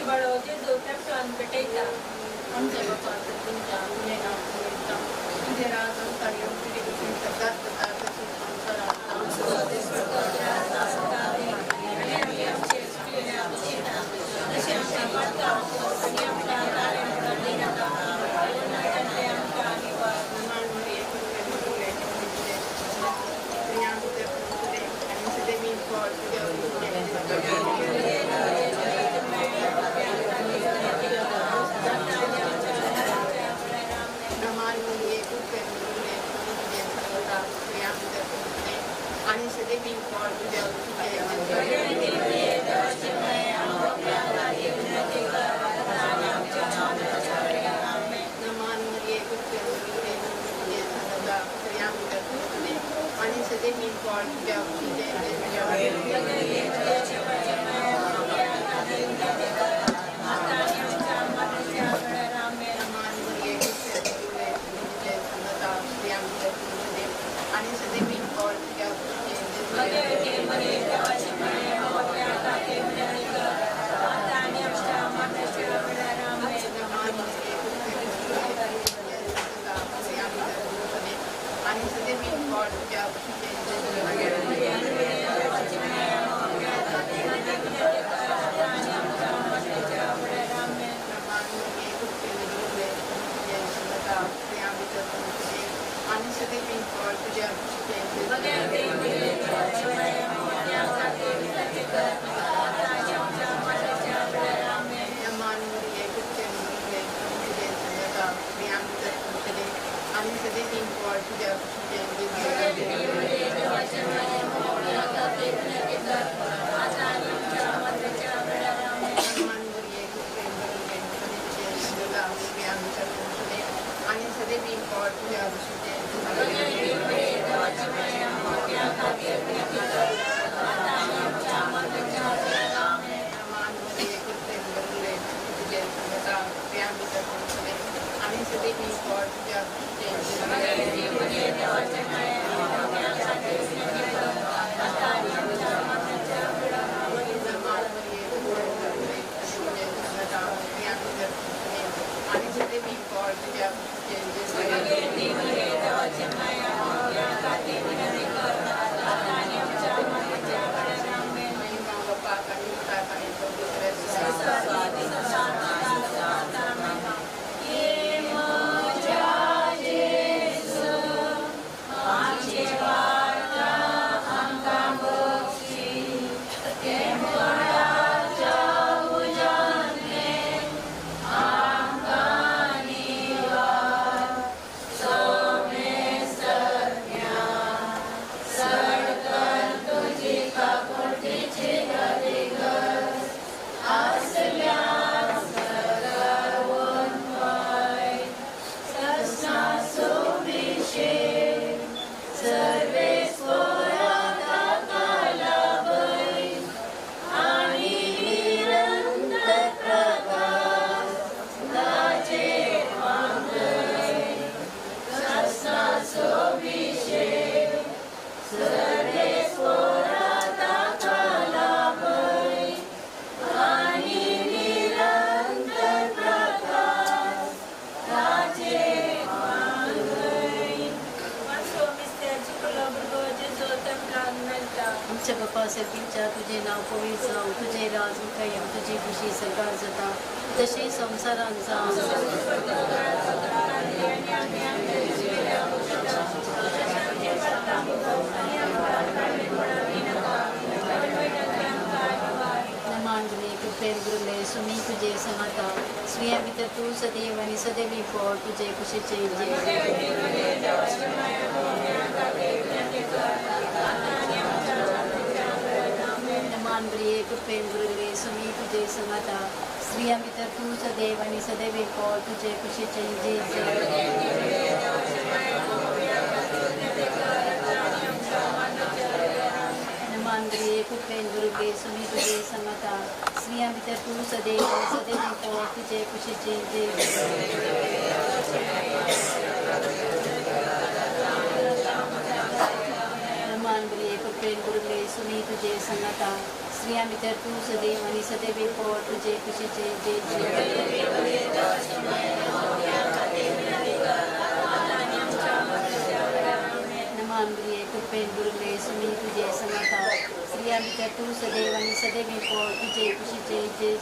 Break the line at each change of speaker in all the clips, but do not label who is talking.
बळोजे जोत्या प्राण पेटायचा
आमच्या बापाचं तुमच्या गुन्हे नाव करीता तुझे राज अंतर्यम पिढी कुठून शब्दात पदार्थाची आणि सदैव for तुझ्या आणि सदैव for तुझे नाव पवित्र जावं तुझे राज मुखायम तुझी खुशी सरकार जाता तशी संसारांचा मांडले कृपेन गुरुले सुमी तुझे समता स्त्रिया भितर तू सदैव आणि सदैवी for तुझे खुशीचे मानगरिये कृपेन गुरुले सुमी तुझे समता स्त्रिया भितर तू सदैव आणि सदैवी for तुझे खुशीचे मानगरिये कृपेन गुरुले सुमी तुझे समता स्त्रिया भितर तू सदैव आणि सदैवी for तुझे खुशीचे मानगरिये कृपेन गुरुले सुमी तुझे समता स्त्रिया मित्र तू सदैव आणि सदैव पोट तुझे खुशीचे जय जय नमांद्रिये कृपेंद्रुले सुमी तुझे समता स्त्रिया मित्र तू सदैव आणि सदैव पोट तुझे खुशीचे जय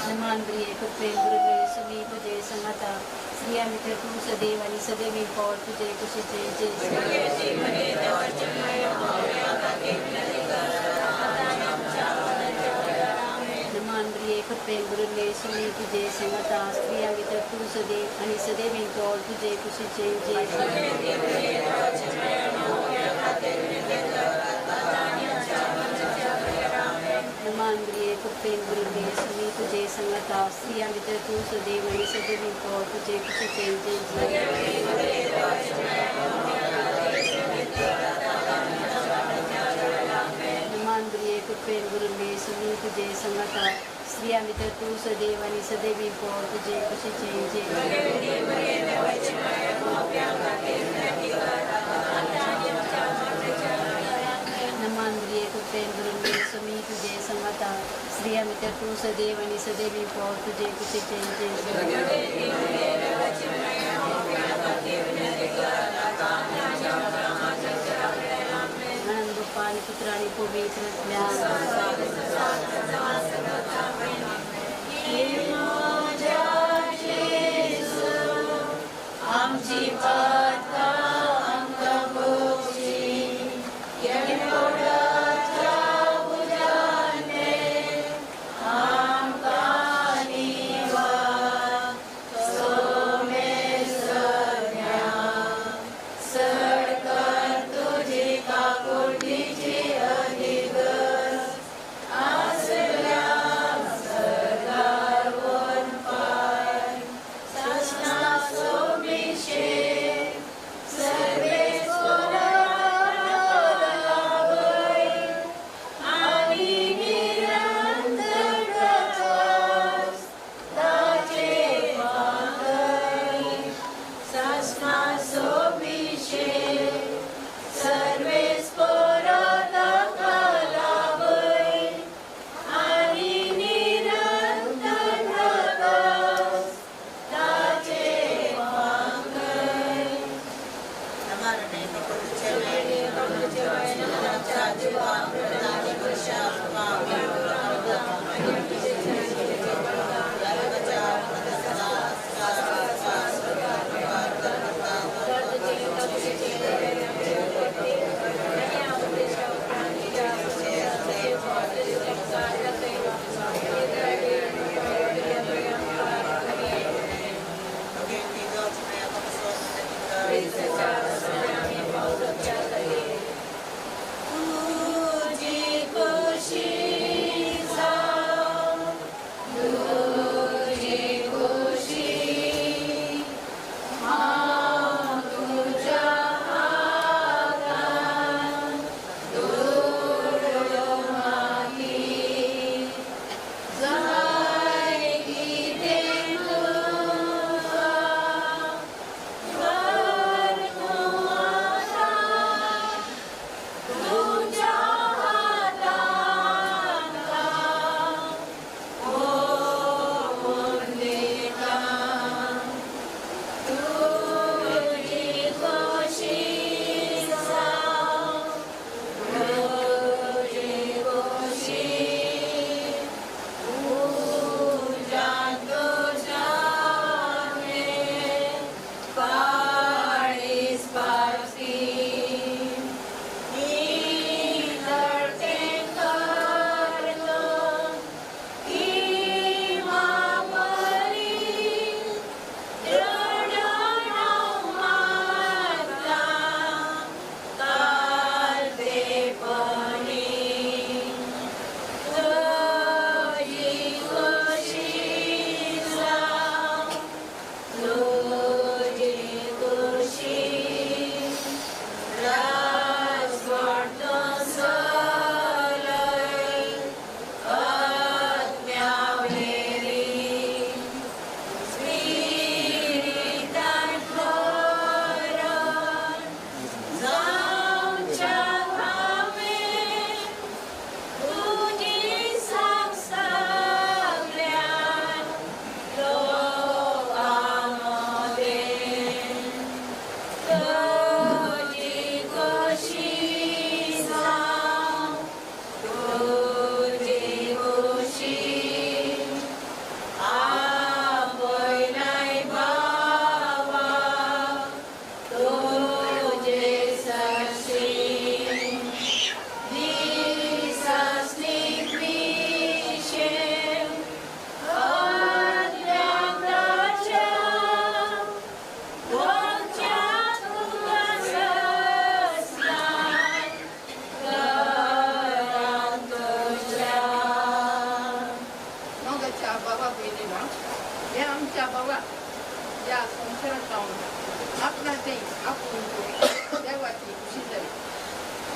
नमांद्रिये कृपेंद्रुले सुमी तुझे समता स्त्रिया मित्र तू सदैव आणि सदैव पोट तुझे खुशीचे जय नमांद्रिये कृपेंद्रुले सुमी तुझे समता स्त्रिया मित्र तू सदैव आणि सदैव पोट तुझे खुशीचे जय नमांद्रिये कृपेंद्रुले सुमी तुझे समता स्त्रिया मित्र तू सदैव आणि सदैव पोट तुझे खुशीचे जय नमांद्रिये कृपेंद्रुले सुमी तुझे समता स्त्रिया मित्र तू सदैव आणि सदैव पोट तुझे खुशीचे जय नमांद्रिये कृपेंद्रुले सुमी तुझे समता स्त्रिया मित्र तू सदैव आणि सदैव पोट तुझे खुशीचे जय आनंद पान पुत्राणी पवित्र आमची पाता
तुझी खुशी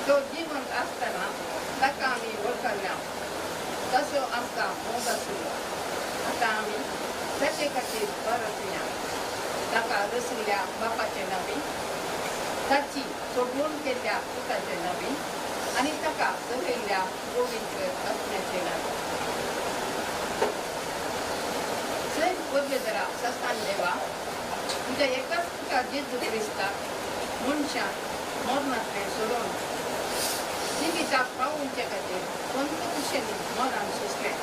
तो जिवंत असताना ताका आमी वळखल्या तसो आमकां मोग आशिल्लो आतां आमी ताचे खातीर परतुया ताका रसिल्ल्या बापाचे नवी ताची सोडून केल्ल्या पुताचे नवी आनी ताका चलयल्ल्या पवित्र आत्म्याचे नवी सैत पवित्र सस्तान देवा तुझ्या एकाच पुता जेजू क्रिस्ताक मनशाक मरणांतल्यान सोडून जिविताक पावोवचे खातीर पंत कुशेनी मरण सोंसलें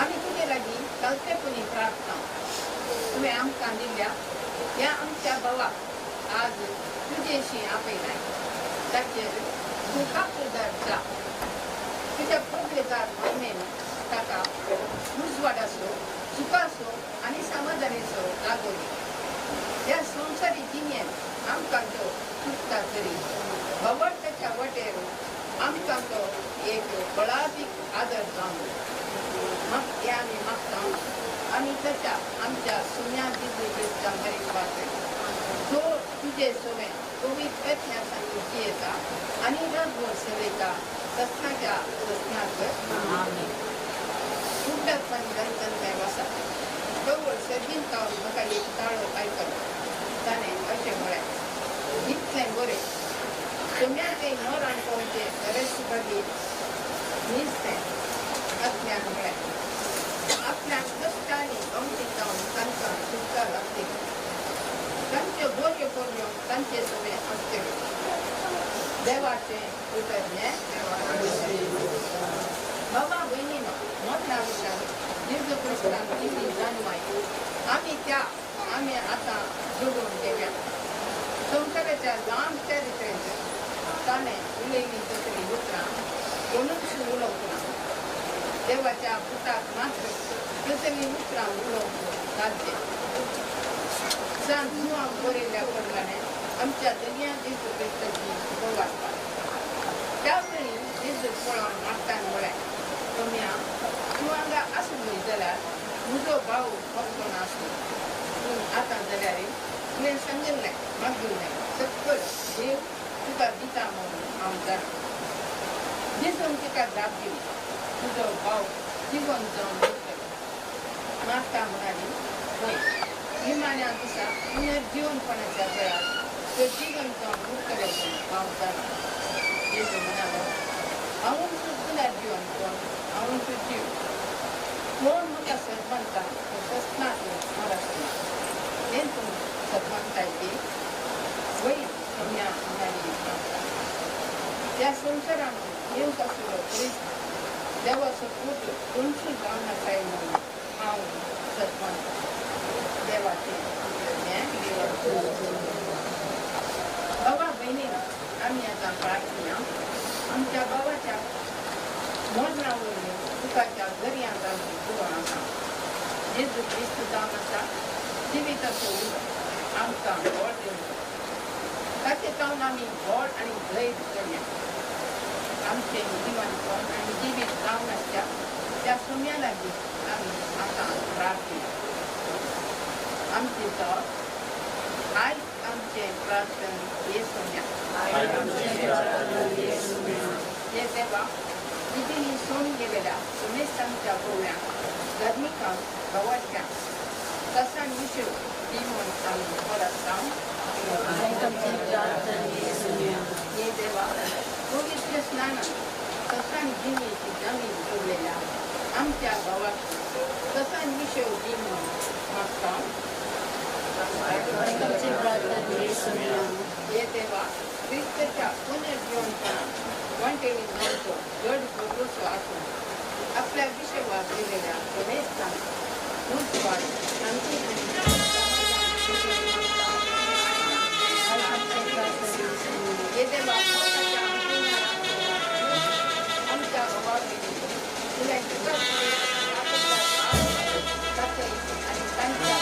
आमी तुजे लागीं कळपेपणी प्रार्थना तुवें आमकां दिल्ल्या ह्या आमच्या भावाक आज तुजेशी आपयलाय ताचेर तूं कापदार जा तुज्या पवित्र महिमेन ताका उजवाडाचो सुखाचो आनी समाधानाचो लागो ह्या संवसारी जिणेंत आमकां तो चुकता तरी भवताच्या वटेर आमकां तो एक बळादीक आदर जावं हें आमी मागता आनी ताच्या आमच्या सुन्या जेजू क्रिस्तान बरें वाचय तो तुजे सवय पवित्र आत्म्यान जियेता आनी रातभर चलयता सस्नाच्या सस्नाक उड्डापण गणतंत्र वसा कवळ सर्गीन कावन म्हाका एक ताळो आयकलो ताणें अशें म्हळें इतलें बरें तुम्याचे मरण पावचे गरज खातीर न्हिजतें आत्म्यान म्हळें आपल्या कश्टांनी गमतीक जावन तांकां सुटका लागतली तांच्यो बऱ्यो पर्यो तांचे सवय आसतल्यो देवाचें कृतज्ञ बाबा भयणीनो मोठ्या विशाल जेजू क्रिस्तान किती जाणवाय आमी आतां जोडून घेवया संसाराच्या लांब चरित्रेंत ताणें उलयली तसली उतरां कोणूच उलोवंक ना देवाच्या पुताक मात्र तसली उतरां उलोवंक साध्य सांग जिवाक बरयल्ल्या प्रमाणे आमच्या दर्या जेजू क्रिस्ताची वाचपाक त्या वेळी जेजू पळोवन मागताना म्हळें कम्या तूं हांगा आसली जाल्यार म्हजो भाव फकतो नासलो पूण आतां जाल्यार तुवें सांगिल्लें मागिल्लें सकयल देव तुका दिता म्हणून हांव जाणा जेजून तिका जाप दिली तुजो भाव जिवंत जावन उरतलो मागता म्हणाली हय निमाण्या दिसा पुनर्जिवनपणाच्या वेळार तो जिवंत जावन उरतलो म्हूण हांव जाणा जेजू म्हणालो हांव पुनर्जिवन कोण हांव तूं जीव कोण म्हाका सदमंता तो सस्नाक मरतना हें तूं सदमंताय ती वय कम्या म्हणाली मागता ह्या संवसारांत येवंक आशिल्लो क्रिस्त देवाचो पूत कोणशी जावन आसाय म्हणून हांव सदमंता देवाचें बाबा भयणीन आमी आतां प्रार्थना आमच्या बाबाच्या मरणा वयल्या दुखाच्या दर्यांत आमी बुडोवन आसा जेजू क्रिस्त जावन आसा जिविताचो उदक आमकां व्हड दिवंक ताचे जावन आमी व्हड आनी धैर्य करया आमचें जिवनपण आनी जिवीत जावन आसच्या त्या सुम्या लागीं आमी आतां प्रार्थना आमचे जाप आयज आमचें प्रार्थना येसुन्या हे देवा दिदी सोडून गेलेल्या सुमेस्तांच्या गोव्यांक धर्मिकांक भवाट्यांक तसान विशेव दिवन आमी परत जावन हे देवा पवित्र स्नानान तसान जिणेची जमीन जोडलेल्या आमच्या भावाक तसान विशेव दिवन मागता हे देवा क्रिस्ताच्या पुनर्जीवनपणान वांटेली जावचो जड भरवचो आसून आपल्या विशेवाक दिलेल्या गणेशांक उजवाड शांती हे देवा आमच्या भावाक तुला आणि तांच्या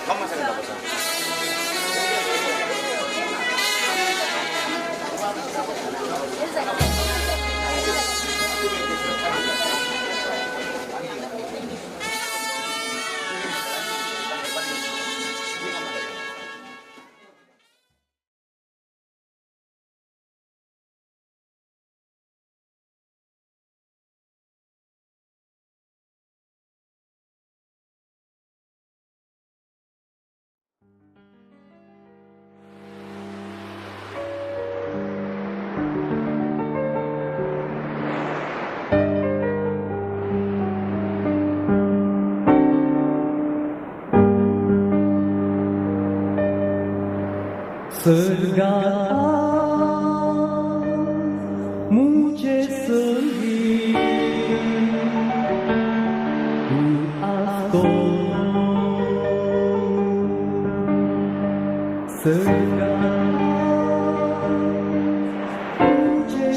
Vamos a hacer una cosa.
Surga मुझे संगीत तू आपको surga मुझे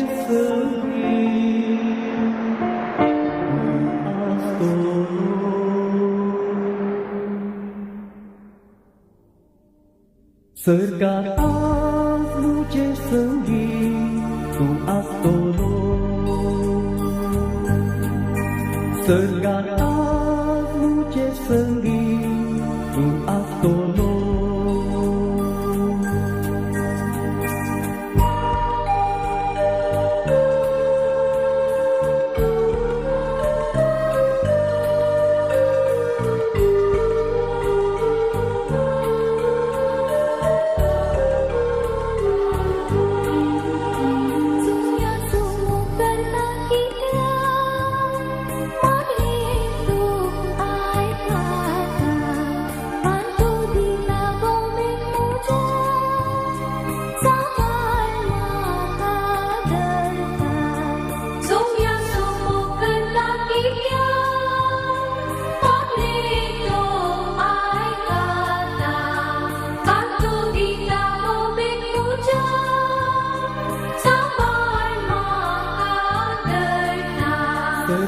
संगीत तू आपको surga मुझे संगीत तू astolo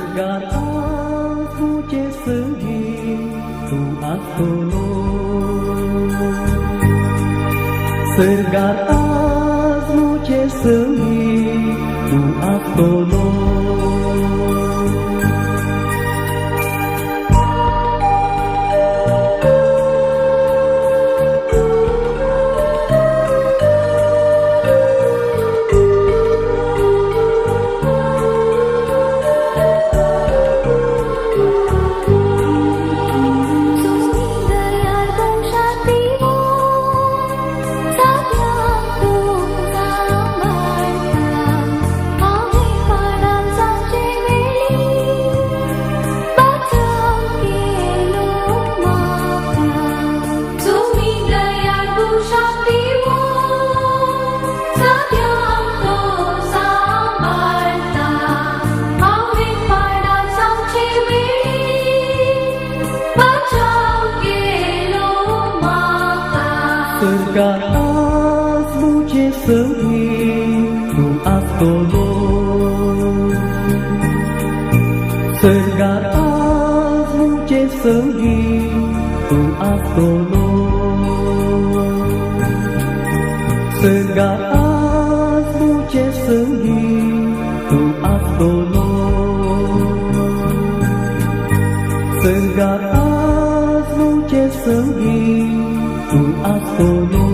surga मुझे संगीत तू astolo Segala muझे संगीत तू astolo
Saat yang ku samar
Sergatasmu Jesengi tu astolo Sergatasmu Jesengi tu astolo Sergatasmu Jesengi tu astolo Sergatasmu Jesengi tu astolo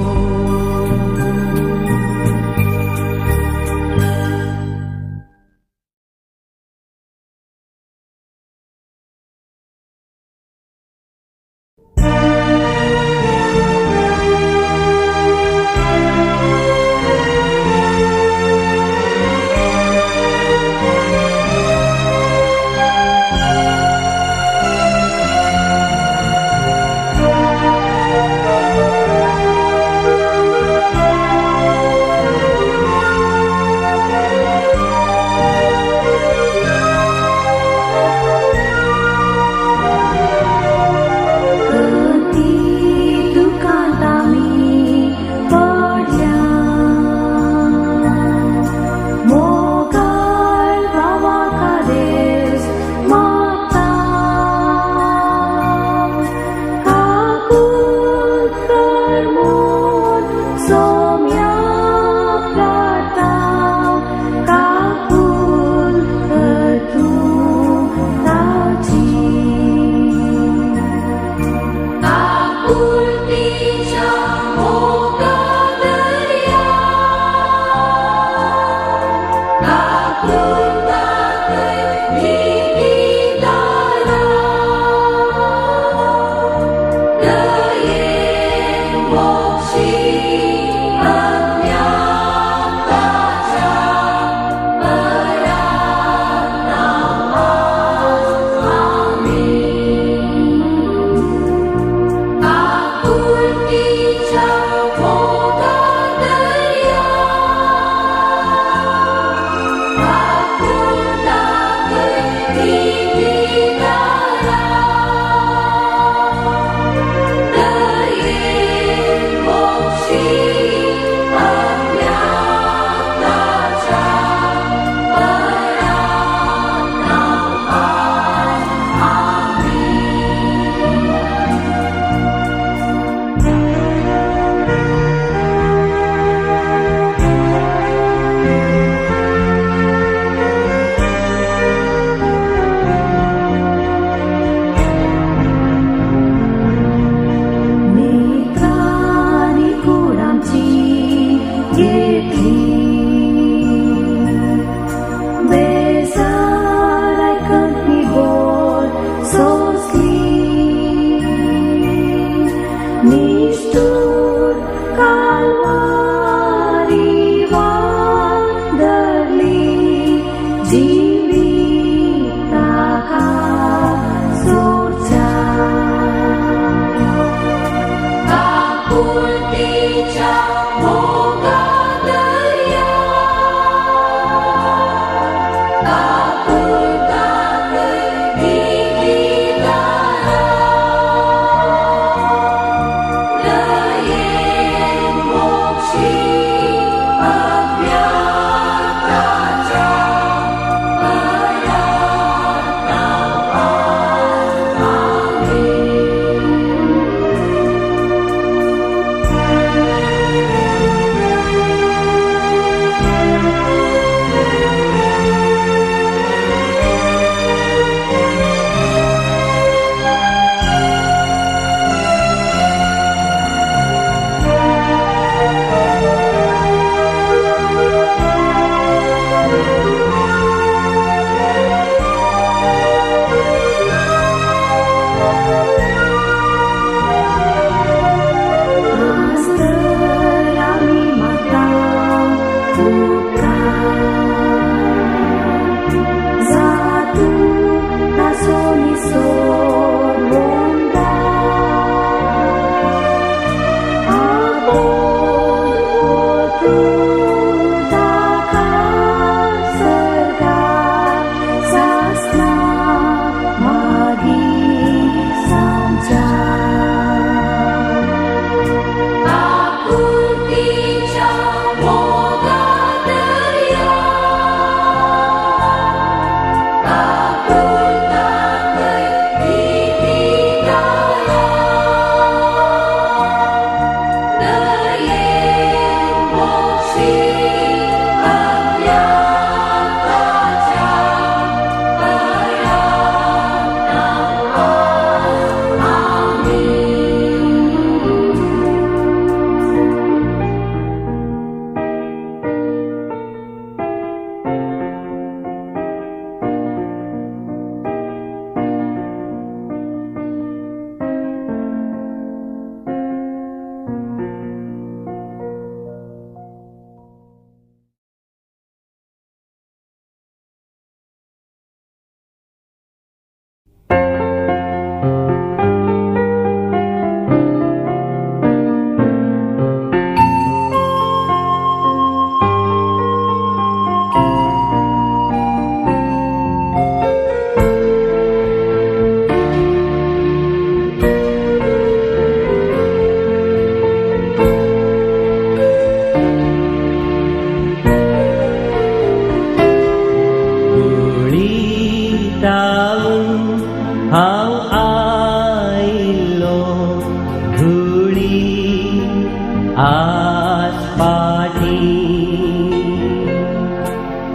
आसपाठी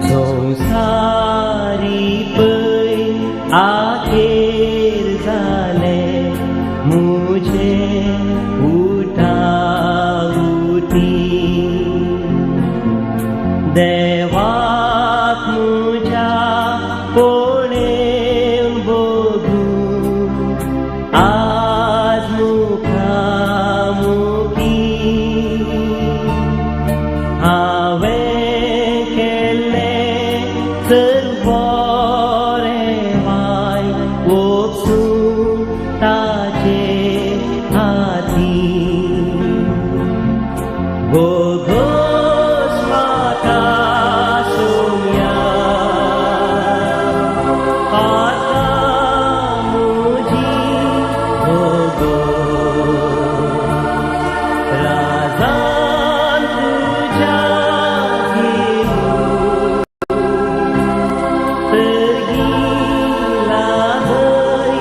संसारी पै आखेर झाले मुझे उठाउठी देवाक मुझ्या कोणेन बघू आज मुखामुखी हांवें केल्लें सर्व बरें वायट ओपसून ताचे हाती गोगोस म्हाका सोम्या आता मुजी गोगोस राजान तुझ्या घेऊन सर्गीला हय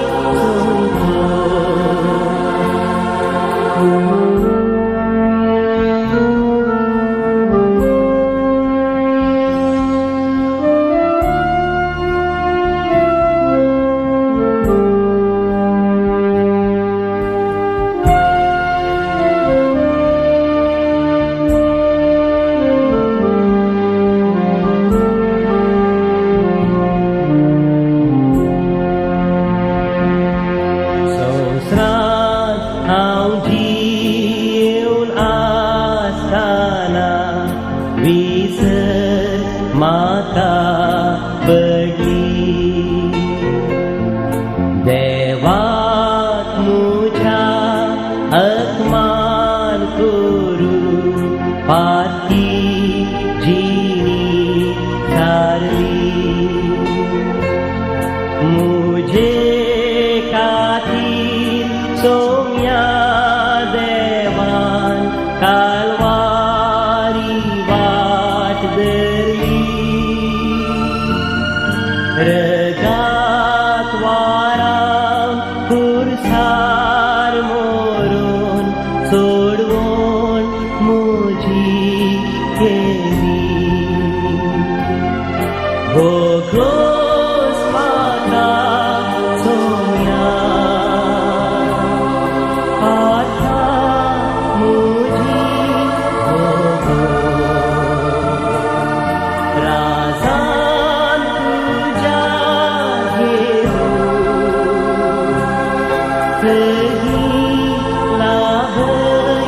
संवसारांत हांव जिवन आसतना विसर म्हाका पडली देवाक मुझ्या अपमान करून पाती जिणी सारली मुझे खातीर सोम्या देवान कालवारी वाट धरली रगात वाराम खुर्सार मोरून सोडवून मुजी केली गोगोस म्हाका सोम्या आता मुजी गोगोस राजान तुझ्या घेऊन सर्गीला हय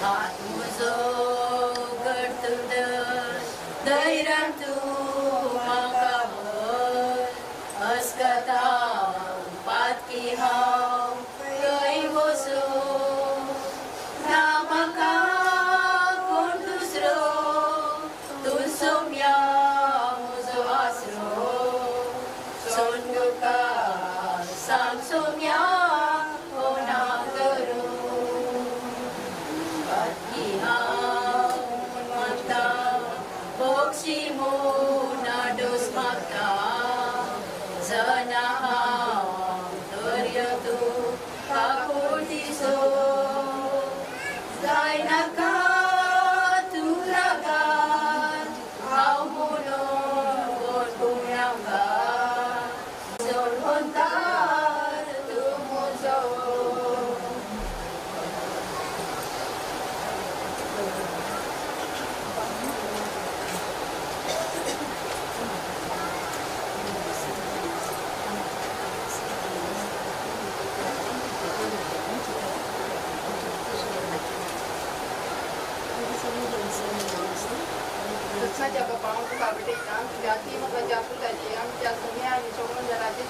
हात मुजो करतुद धैर्यं तू म्हाका भर अस्कता पातकी हांव खंय वचो ना म्हाका कोण दुसरो तूं सोम्या म्हजो आसरो सोंडुका सांग सोम्या कोणा करूं पातकी हांव मागता पक्षी नाडोस मागता जना हांव दर्या तूं काकोटीचो जायनाका तूं रागात हांव म्हणून कोण गुणांगा जोड म्हणटार तूं म्हजो
कृष्णाच्या बापांक तुका भेटयता तुझ्या ती म्हाका ज्या पुताची आमच्या सुन्या आनी सगळ्यांची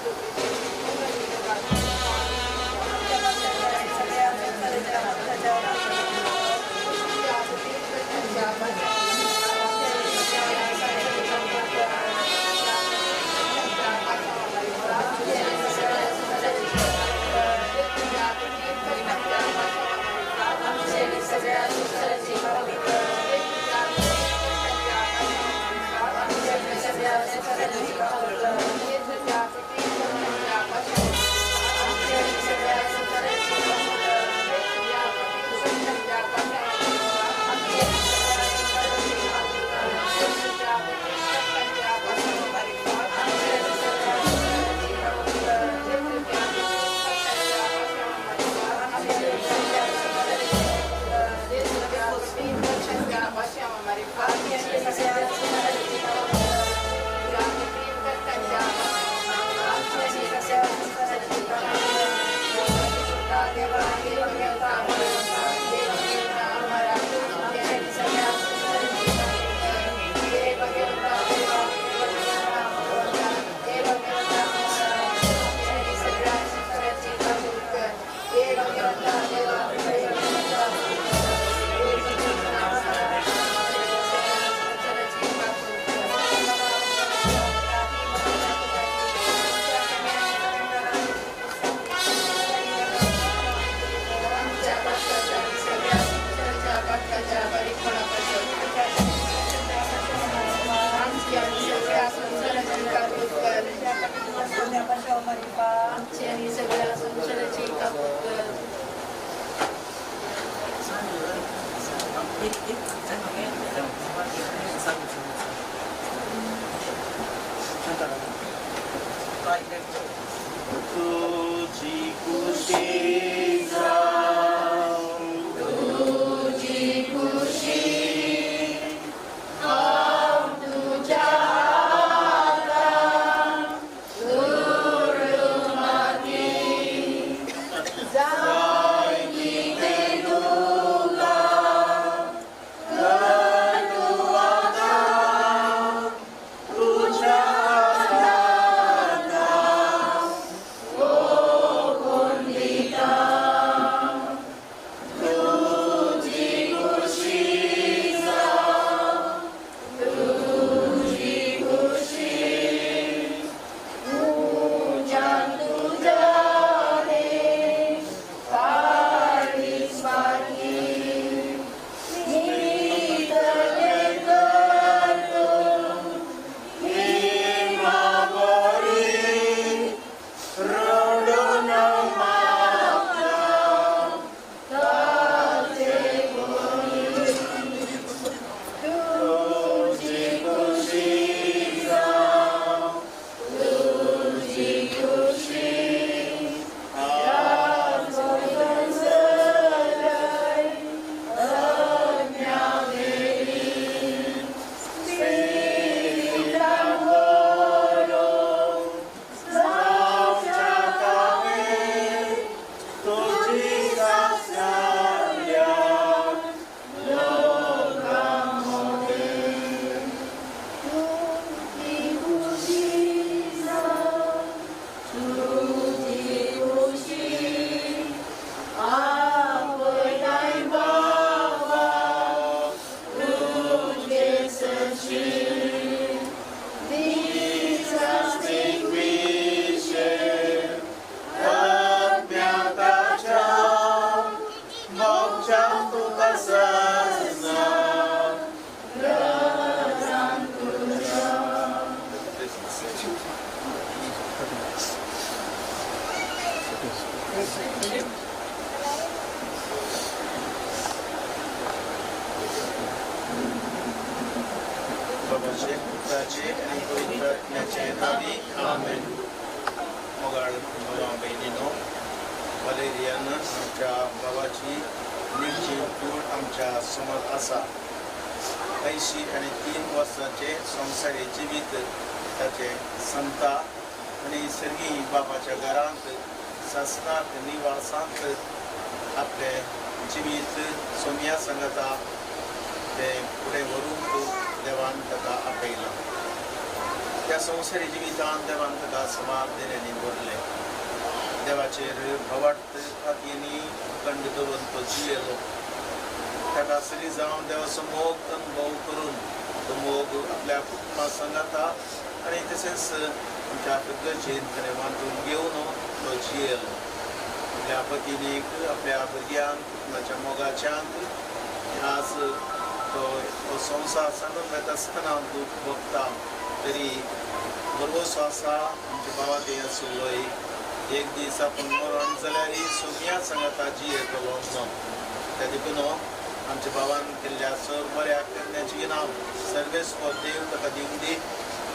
Oh,
बाबाचे पुत्राचे आणि पवित्र आत्म्याचे नावे आमेन. मोगाळ भावा बहिणीनो, वलेरियान आमच्या भावाची निर्जीव कूड आमच्या समोर आसा. 83 वर्साचे संवसारी जिवीत ताचे संता आणि सर्गी बाबाच्या घरांत ससनात निवासांत आपले जिवीत सोमिया संगता ते पुढे व्हरूंक देवान ताका आपयला. त्या संवसारी जिवितांत देवान ताका समाधानाने भरले. देवाचेर भवाट हातींनी अखंड दवरून तो जियेलो. ताका सरी जावन देवाचो मोग अनुभव करून तो मोग आपल्या कुटुंबा सांगाता आणि तशेंच आमच्या गरजेन ताणें वांटून घेवन तो जियेलो. आपल्या पत्नीक आपल्या भुरग्यांक कुटुंबाच्या मोगाच्यान आज तो संसार सांगून वता आसतना दूख भोगता तरी बरोसो आसा. आमच्या भावा ते आसुल्लोय एक दीस आपूण मरण जाल्यार सोमिया सांगाता जियेतलो म्हणून. त्या देखून आमच्या भावान केल्ल्या सर बऱ्या करण्याची नांव सर्वेस्वर देव ताका दिवून दी.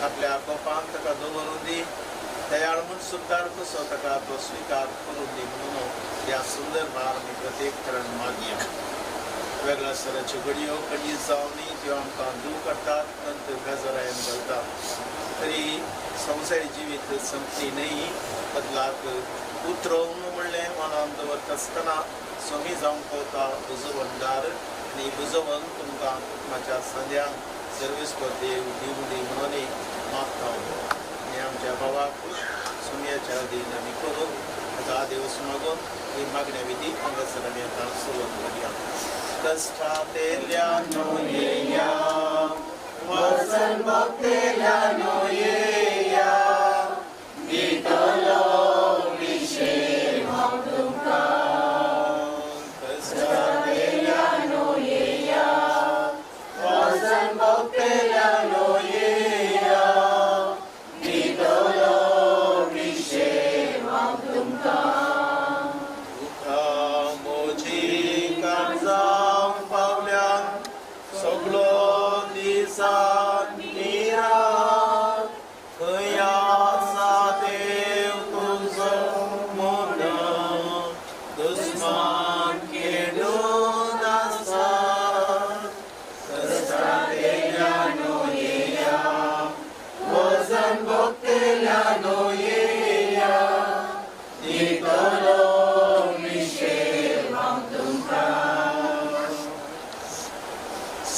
आपल्या कोपान ताका दवरून दी. दयाळ म्हूण सुद्दां कसो ताका तो स्विकार करून दी म्हणून ह्या सुंदर भार आमी प्रत्येक तरेन मागया. वेगळ्या स्तराच्यो घडयो कधी जावनी त्यो आमकां दूख काडटात, नंतर बेजारायन घालतात. तरी संवसारी जिवीत संपली न्ही. बदलाक उतरवून म्हणलें मनान दवरता आसतना सोमी जावंक पावता बुजवणदार आनी बुजवण तुमकां म्हाज्या संद्याक सर्वेस्वर देव दिवूं दी म्हणून मागता. आनी आमच्या भावाक सोमयाच्या अधीन आमी करून ताका देवस मागून ही मागण्या विधी हांगासर आमी आतां सुरवात करया. कष्टातेल्यानो येया, वचन भक्तेल्यानो येया, दितलो विशेष हांव तुमकां. कष्टातेल्यानो येया, वचन भक्तेल्यानो येया, दितलो विशेष हांव तुमकां.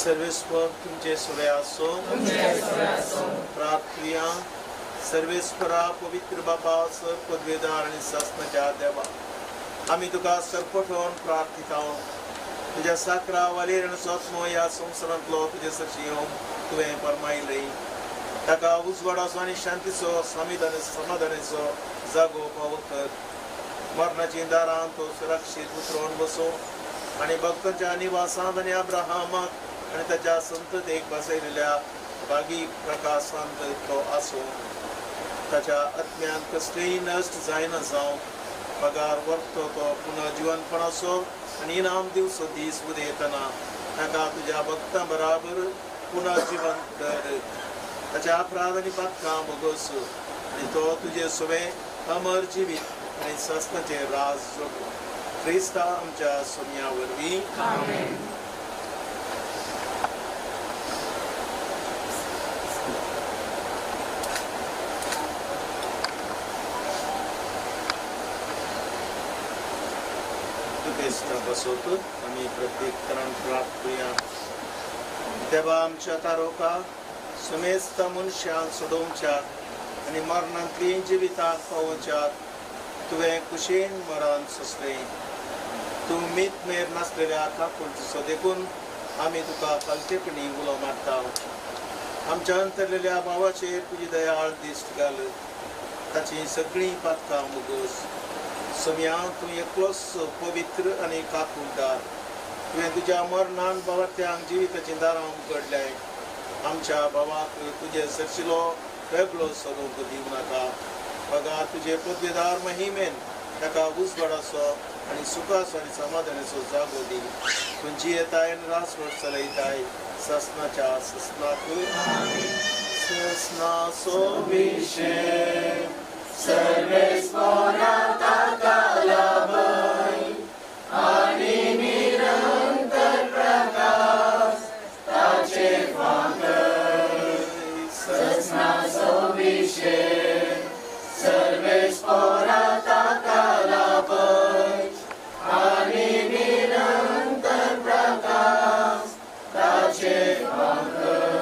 सर्वेस्वर तुमचे सुरे आसो. प्रार्थना. सर्वेस्वरा पवित्र बाबा सर पदवेदार आणि शासनाच्या देवा, आम्ही तुका सरपटून प्रार्थिता. तुझ्या साकरा वालेर सोत्मो ह्या संवसारांतलो तुजे सरशी तुवें परमायलय. ताका उजवाडाचो आनी शांतीचो समाधानाचो जागो फावो कर. मरणाची दारां तो सुरक्षीत उतरोवन बसो आनी भक्तांच्या निवासांत आनी अब्राहामाक आनी ताच्या संततेक बसयलेल्या बागी प्रकाशांत तो आसो. ताच्या आत्म्यान कसलीय नश्ट जायना जावं. पगार वर्तो तो पुन्हा जिवनपणाचो आनी इनाम दिवचो दीस उदेतना ताका तुज्या भक्तां बराबर पुन्हा जिवंत कर. ताच्या अपराध आनी पातकां भोगोस आनी तो तुजे सुवें अमर जिवीत आनी सस्नाचें राज जोडो. क्रिस्ता आमच्या सोम्या वरवीं. आमेन. बसोत आम्ही प्रत्येक तरान प्रार्थना. देवा आमच्या तारोका सुमेस्त मनशांक सोडोवच्यात आनी मरणांतली जिविताक पावोवच्यात तुवें कुशेन मरण सोंसलें. तूं मीत मेर नासलेल्या काकूळचो देखून आमी तुका फालतेपणी उलो मारता. आमच्या अंतरलेल्या भावाचेर तुजी दयाळ दिश्ट घाल. ताची सगळीं पातकां मुगोस. सोम्या तूं एकलोच पवित्र आनी काकूळदार. तुवें तुज्या मरणान बाबात्यांक जिविताचीं दारां उगडल्याय. आमच्या भावाक तुजे सरशिलो वेगळो स्वरूप दिवं नाका. बघा तुजे पदवेदार महिमेन ताका उजवाडाचो आनी सुखाचो आनी समाधानाचो जागो दी. खंयची येताय आनी रासवट चलयताय ससनाच्या ससनाकूय ससनाचो विशय सर्वेस्परा ताका लाभय आनी निरंतर प्रकाश ताचे फांकय. ससनाचो विशय सर्वेस्परा ताका लाभय आनी निरंतर प्रकाश ताचे फांकय.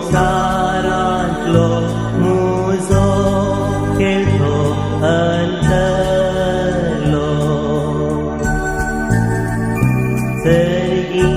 संसारांतलो मुजो खेळतो अंतरलो सर्गी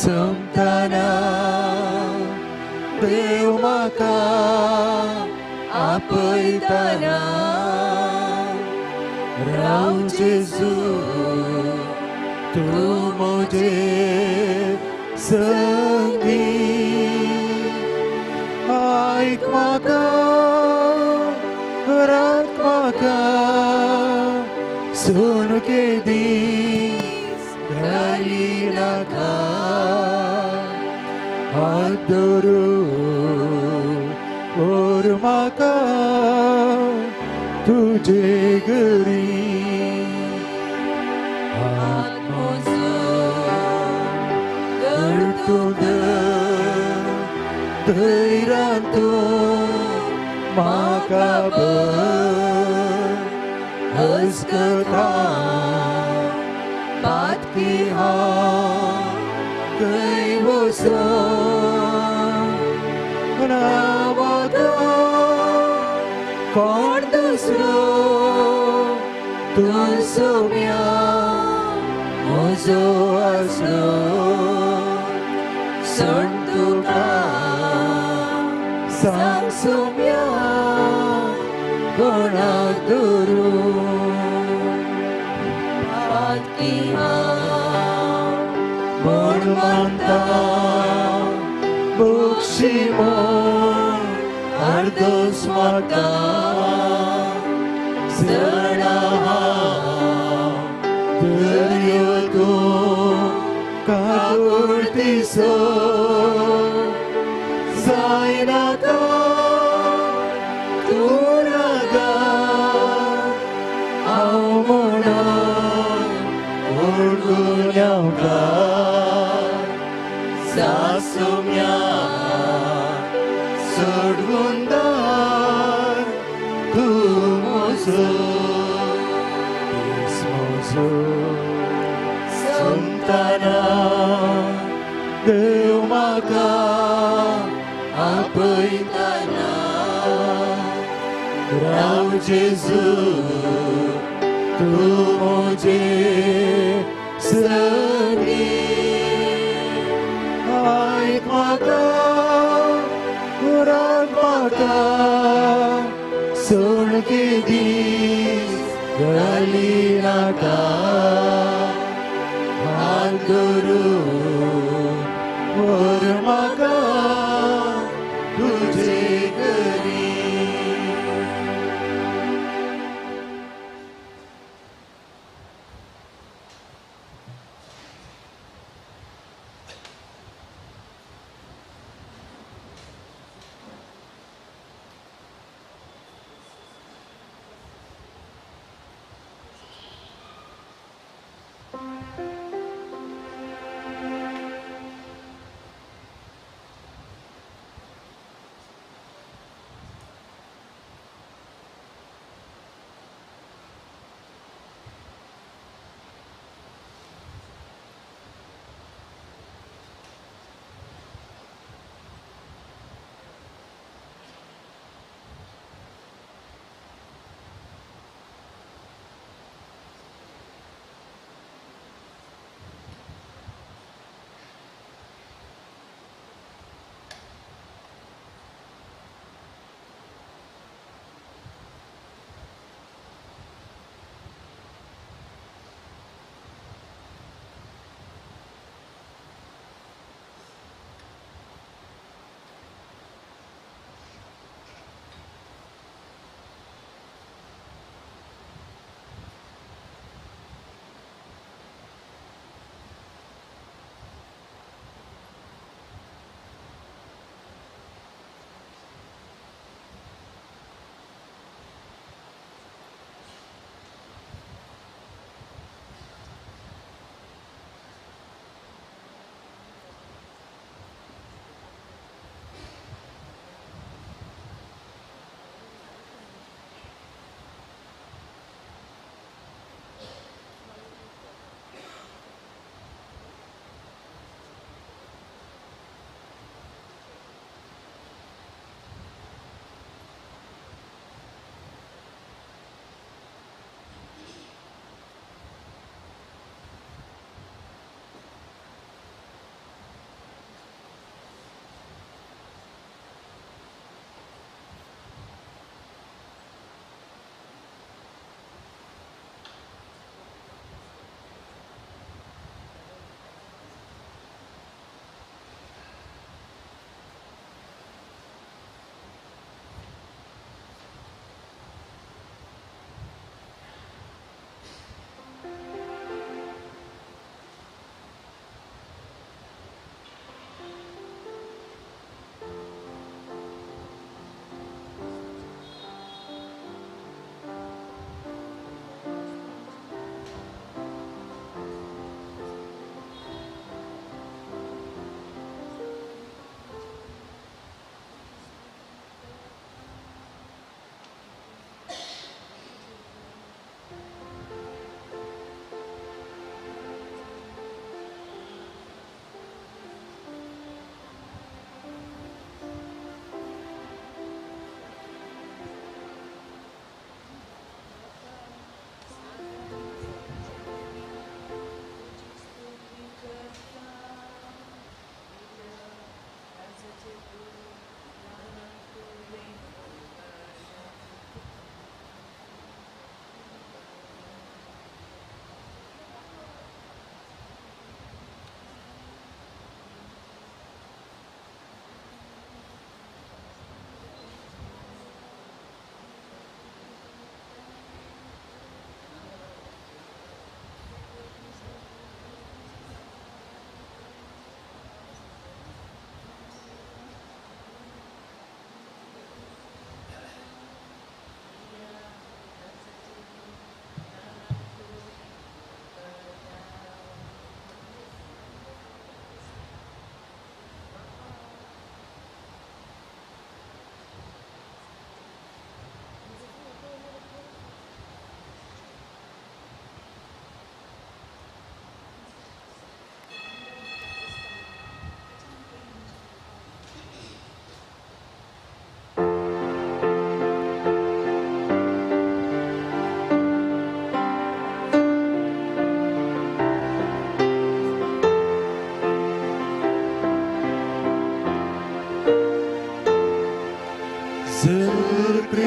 Samtana Dev Maka Apaitana Rao Jesu Tu mujhe sangi Aik Maka Rat Maka Sun ke dis Dalila ka Adoro और माका तुझे गरी gertu deirantu maka ber haskata pat ki ha kai boso Kor dusro tu sumya mozo aslo santuka sang sumya gona duru patkiha mormanta bukshimo Ardos mata Sanaha Deryoto Kakurtiso Zainata Turaga Aumona Urgunyauka Sasumya Surgundar Tumoso Ismoso Santana Dev Maka Apaitana Rao Jesu तू मुझे सरी ऐक म्हाका उराक म्हाका सोड के दीस गळी नाका हात धरून व्हर म्हाका तुजे घरी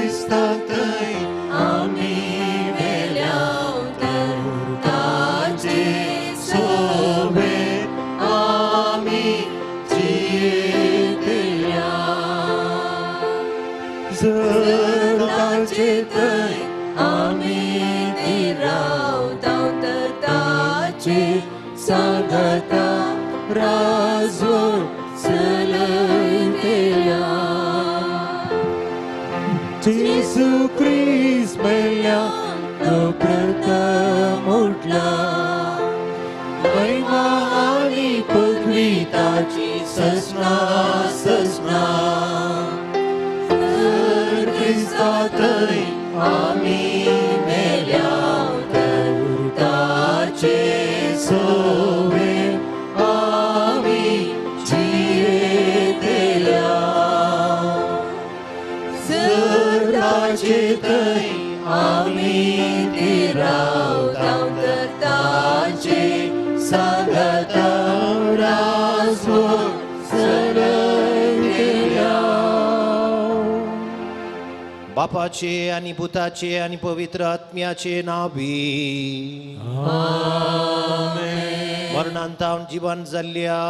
क्रिस्तांतय आमी मेल्याव तर ताचे सोबे आमी जियेतल्या जर ताचे थंय आमी रावताव तर ताचे सांगता राजवट चलयतल्या जेसू क्रिस्त मेल्या तो प्रथम उठला महिमा आनी पदवी ताची ससना ससना तर क्रिस्तांतय आमी मेल्याव तर ताचे सोबे आमी जियेतल्या जर ताचे थंय आमी रावताव तर ताचे सांगता राजवट चलयतल्या
बापाचे आणि पुताचे आणि पवित्र आत्म्याचे नावी मरणांतावन जीवन जाल्ल्या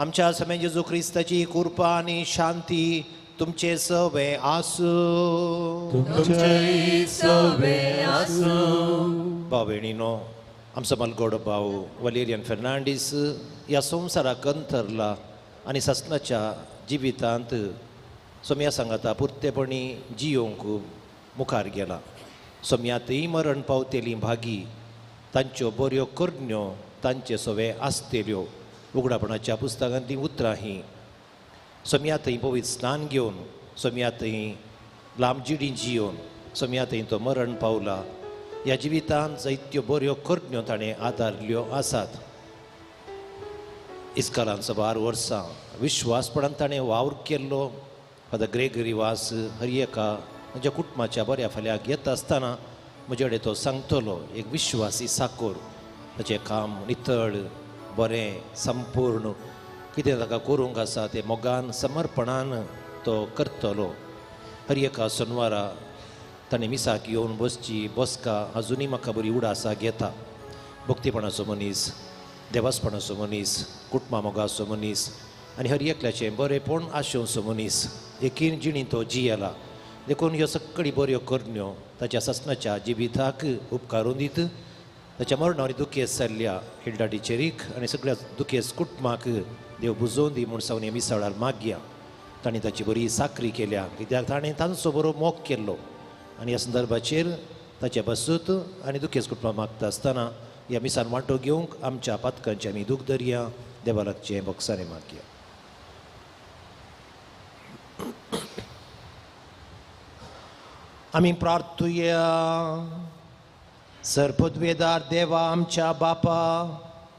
आमच्या समे जेजू क्रिस्ताची कृपा आणि शांती तुमचे सवे आसूं
तुमचे सवे आसूं
भाव भयणीनो आमचो मलगोड भाव वलेरियन फेर्नांडीस ह्या संवसाराक अंतरला आनी ससनाच्या जिवितांत सोम्या सांगाता पुर्तेपणी जियोंक मुखार गेला सोम्यातय मरण पावतेली भागी तांच्यो बऱ्यो करण्यो तांचे सवे आसतेल्यो उगडापणाच्या पुस्तकांतलीं उतरां हीं सोम्यातय पवित्र स्नान घेवन सोम्यातय लांबजिडी जियोन सोम्यातय तो मरण पावला ह्या जिवितांत जायत्यो बऱ्यो करण्यो ताणें आदारल्यो आसात इस्कालांत 12 वर्सां विश्वासपणान ताणें वावर केल्लो फादर ग्रेगरी वास हरियेका म्हज्या कुटुंबाच्या बऱ्या फाल्याक येता आसतना म्हजे कडेन तो सांगतलो एक विश्वासी साकोर ताचें काम नितळ बरें संपूर्ण कितें ताका करूंक आसा तें मोगान समर्पणान तो करतलो हरियेका सोनवारा ताणें मिसाक येवन बसची बसका अजुनूय म्हाका बरी उडासा घेता भक्तीपणाचो मनीस देवासपणाचो मनीस कुटुंबा मोगाचो मनीस आनी हर एकल्याचें बरेंपण आशेवचो मनीस एकीन जिणी तो जियेला देखून ह्यो सगळी बऱ्यो करण्यो ताच्या ससनाच्या जिविताक उपकारून दीत ताच्या मरणावरी दुखेस जाल्ल्या हिल्डा टिचेरीक आनी सगळ्या दुखेस कुटुंबाक देव बुजोवन दी म्हूण सावन मिसाळार मागया ताणें ताची बरी साखरी केल्या कित्याक ताणें तांचो बरो मोग केल्लो आनी ह्या संदर्भाचेर ताचे बसूत आनी दुखेस कुटुंबाक मागता आसतना ह्या मिसान वांटो घेवंक आमच्या पातकांचे आमी दूख धरया देवालाकचें बोगसाणें मागया आमी प्रार्थुया सर्पद्वेदार देवा आमच्या बापा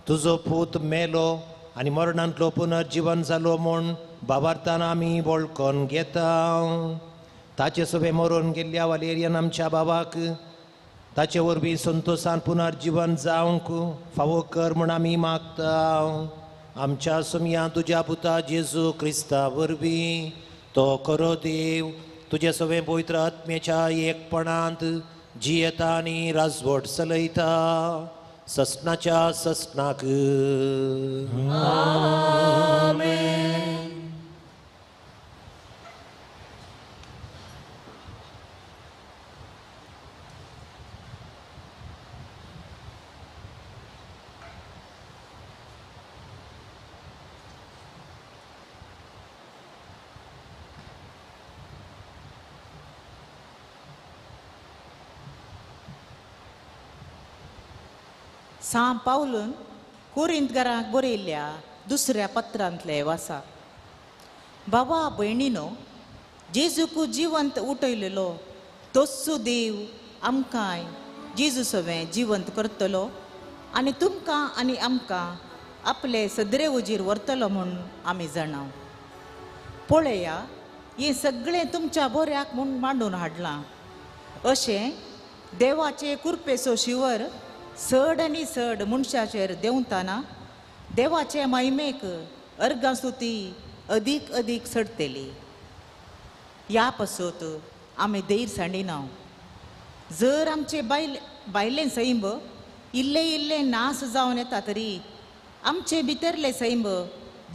तुजो पूत मेलो आनी मरणांतलो पुनर्जीवन जालो म्हूण बाबार्थान आमी वळखून घेता ताचे सवे मरून गेल्ल्या वालेरियन आमच्या बाबाक ताचे वरवीं संतोशान पुनर्जीवन जावंक फावो कर म्हूण आमी मागता आमच्या सोम्या तुज्या पुता जेजू क्रिस्ता वरवीं तो खरो देव तुजे सवे पवित्र आत्म्याच्या एकपणांत जियेता आनी राजवट चलयता ससनाच्या ससनाक आमेन.
सांत पावलून कोरिंतकारांक बरयल्ल्या दुसऱ्या पत्रांतले वासा बाबा भयणीनो जेजूक जिवंत उठयलेलो तोच देव आमकांय जेजू सवें जिवंत करतलो आनी तुमकां आनी आमकां आपले सदरे उजीर व्हरतलो म्हूण आमी जाणाव. पळया हें सगळें तुमच्या बऱ्याक म्हूण मांडून हाडलां. अशें देवाचे कृपेचो शिवर चड आनी चड मनशाचेर देंवताना देवाचे महिमेक अर्गां स्तुती अदीक अदीक चडटली. ह्या पासत आमी धैर्य सांडिना जर आमचे बायलें सैम इल्लें नास जावन येता तरी आमचे भितरले सैम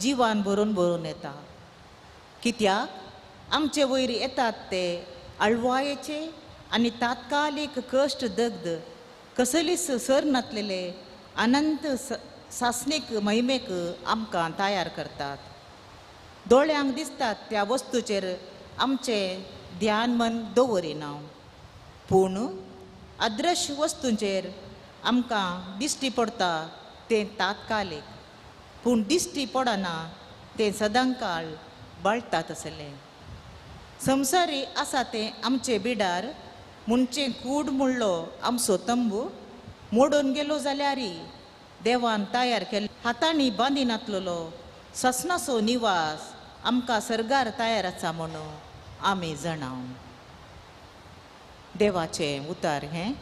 जिवान भरून येता कित्याक आमचे वयर येतात ते आळवायेचे आनी तात्कालीक कश्ट दग्ध कसलीच सर नातलेले अनंत सासनीक महिमेक आमकां तयार करतात दोळ्यांक दिसतात त्या वस्तूचेर आमचे ध्यान मन दवरिना पूण अदृश्य वस्तूंचेर आमकां दिश्टी पडटा तें तात्कालीक पूण दिश्टी पडना तें सदांकाळ बाळटात आसलें संवसारी आसा तें आमचे बिडार मुनचे कूड म्हणलो आमचो तंबू मोडून गेलो जाल्यारय देवान तयार केल्लो हातांनी बांदीन आसलेलो ससनाचो निवास आमकां सर्गार तयार आसा म्हणून आमी जाणाव देवाचें उतार हें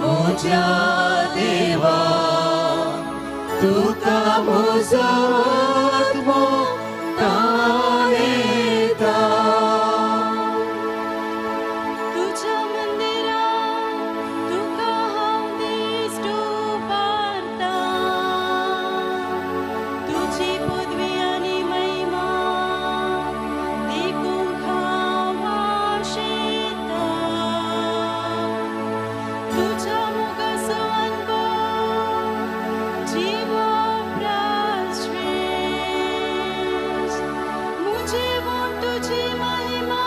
म्हज्या देवा तुका म्हजो आत्मो ताणेता
तुझ्या मंदिरात तुका हांव दिश्ट उबारता तुझी पदवी आनी महिमा देखूंक हांव आशेता तुझ्या मोगाचो अनुभव जिवो प्राश्वेश मुजीवन तुझी महिमा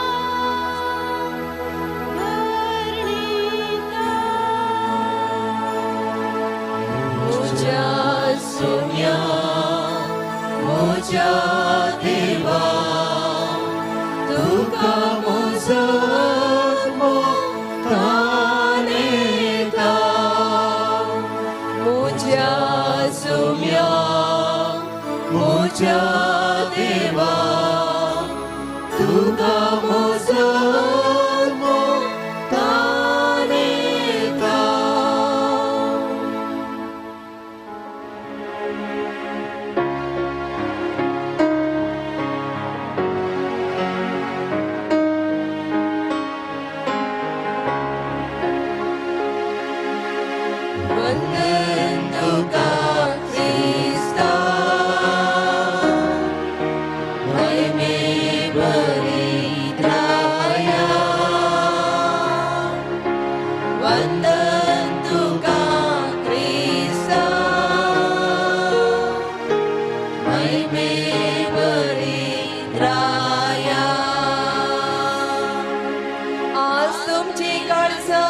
वर्णिता
म्हज्या सोम्या म्हज्या देवा तुका म्हजो आत्मो ताणेता म्हज्या सोम्या म्हज्या देवा तुका म्हजो आत्मो ताणेता वंदन तुका क्रिस्ता महिमे बलिद्राया वंदन तुका क्रिस्ता महिमे बलिद्राया आज तुमची काळजां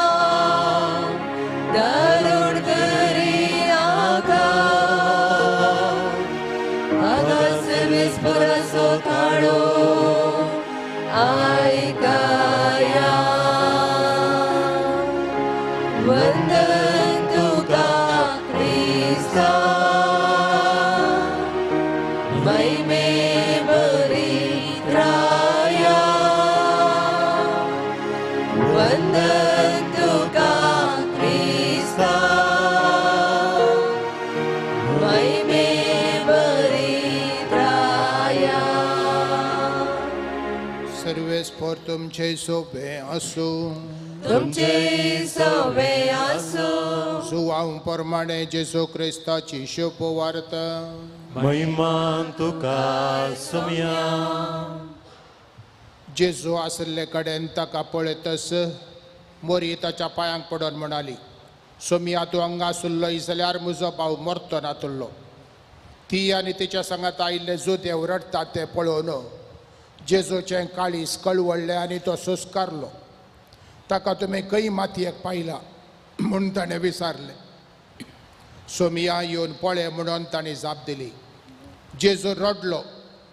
दारुण करी आगास सर्वेस परसो काढो ऐकाया वंदन तुका क्रिस्ता महिमे बलिद्राया वंदन तुका क्रिस्ता महिमे बलिद्राया
सर्वेस पर तुमचे सोपे असो
तुमचे सवे आसो
सुवाव प्रमाणे जेसू क्रिस्ताची शोभ वार्ता
महिमान तुका सोम्या
जेजू आसले कडेन ताका पळयतच मोरी ताच्या पांयांक पडोन म्हणाली, सोमिया तूं हांगा आसुल्लो जाल्यार म्हजो भाव मरतो नातुल्लो. ती आनी तिच्या सांगात आयिल्ले जोदेव रडतात ते पळोवन जेजूचें काळीज कळवळ्ळें आनी तो सुस्कारलो. ताका तुमी खंय मातयेक पायला म्हूण ताणें विचारलें. सोमिया येवन पळय म्हणून ताणें जाप दिली. जेजू रडलो.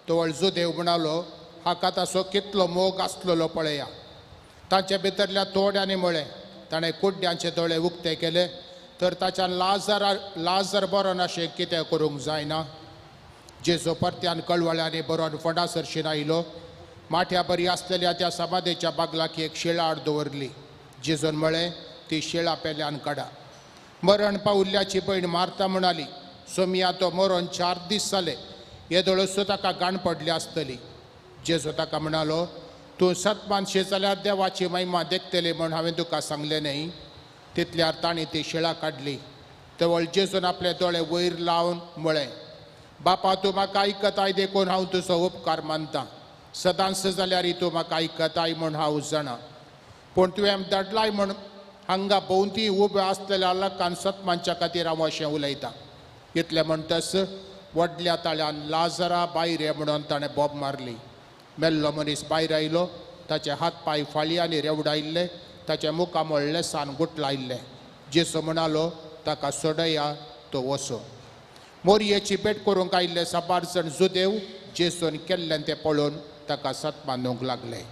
तोवळ जोदेव म्हणालो, हाका ताचो कितलो मोग आसलेलो पळया. ताचे भितरल्या तोड्यांनी म्हळें. ताणें कुड्ड्यांचे दोळे उक्ते केले तर ताच्यान लाजर बरो नाशे कितें करूंक जायना. जेजू परत्यान कळवळ्यांनी बरोवन फंडासरशीन आयलो. माठ्या बरी आसलेल्या त्या समाधीच्या बागलाक एक शिळाड दवरली. जेजून म्हळें, ती शिळा पेल्यान काडा. मरण पावुल्ल्याची भयण मार्ता म्हणाली, सोमिया तो मरून 4 दीस जाले, येदोळसूं ताका गाण पडली आसतली. जेजू ताका म्हणालो, तूं सतमानशी जाल्यार देवाची महिमा देखतली म्हूण हांवें तुका सांगलें न्ही. तितल्यार ताणीं ती शिळा काडली. तेवळ जेजून आपले दोळे वयर लावन म्हळें, बापा तूं म्हाका आयकताय देखून हांव तुजो उपकार मानतां. सदांच जाल्यार तूं म्हाका आयकताय म्हूण हांव जाणा. पूण तुवें धाडलाय म्हूण हांगा भोंवती उबे आसलेल्या लोकांक सतमानच्या खातीर हांव अशें उलयतां. इतलें म्हणटच व्हडल्या ताळ्यान लाजरा भायर ये म्हणून ताणें बोब मारली. मेल्लो मनीस भायर आयलो. ताचे हात पांय फाळयांनी रेवडायिल्ले. ताचे मुखां मोडले सान गुटलायिल्ले. जेजू म्हणालो, ताका सोडया, तो वचो. मोरयेची भेट करूंक आयिल्ले 7 जाण जुदेव जेजून केल्लें तें पळोवन ताका सतमानूंक लागले.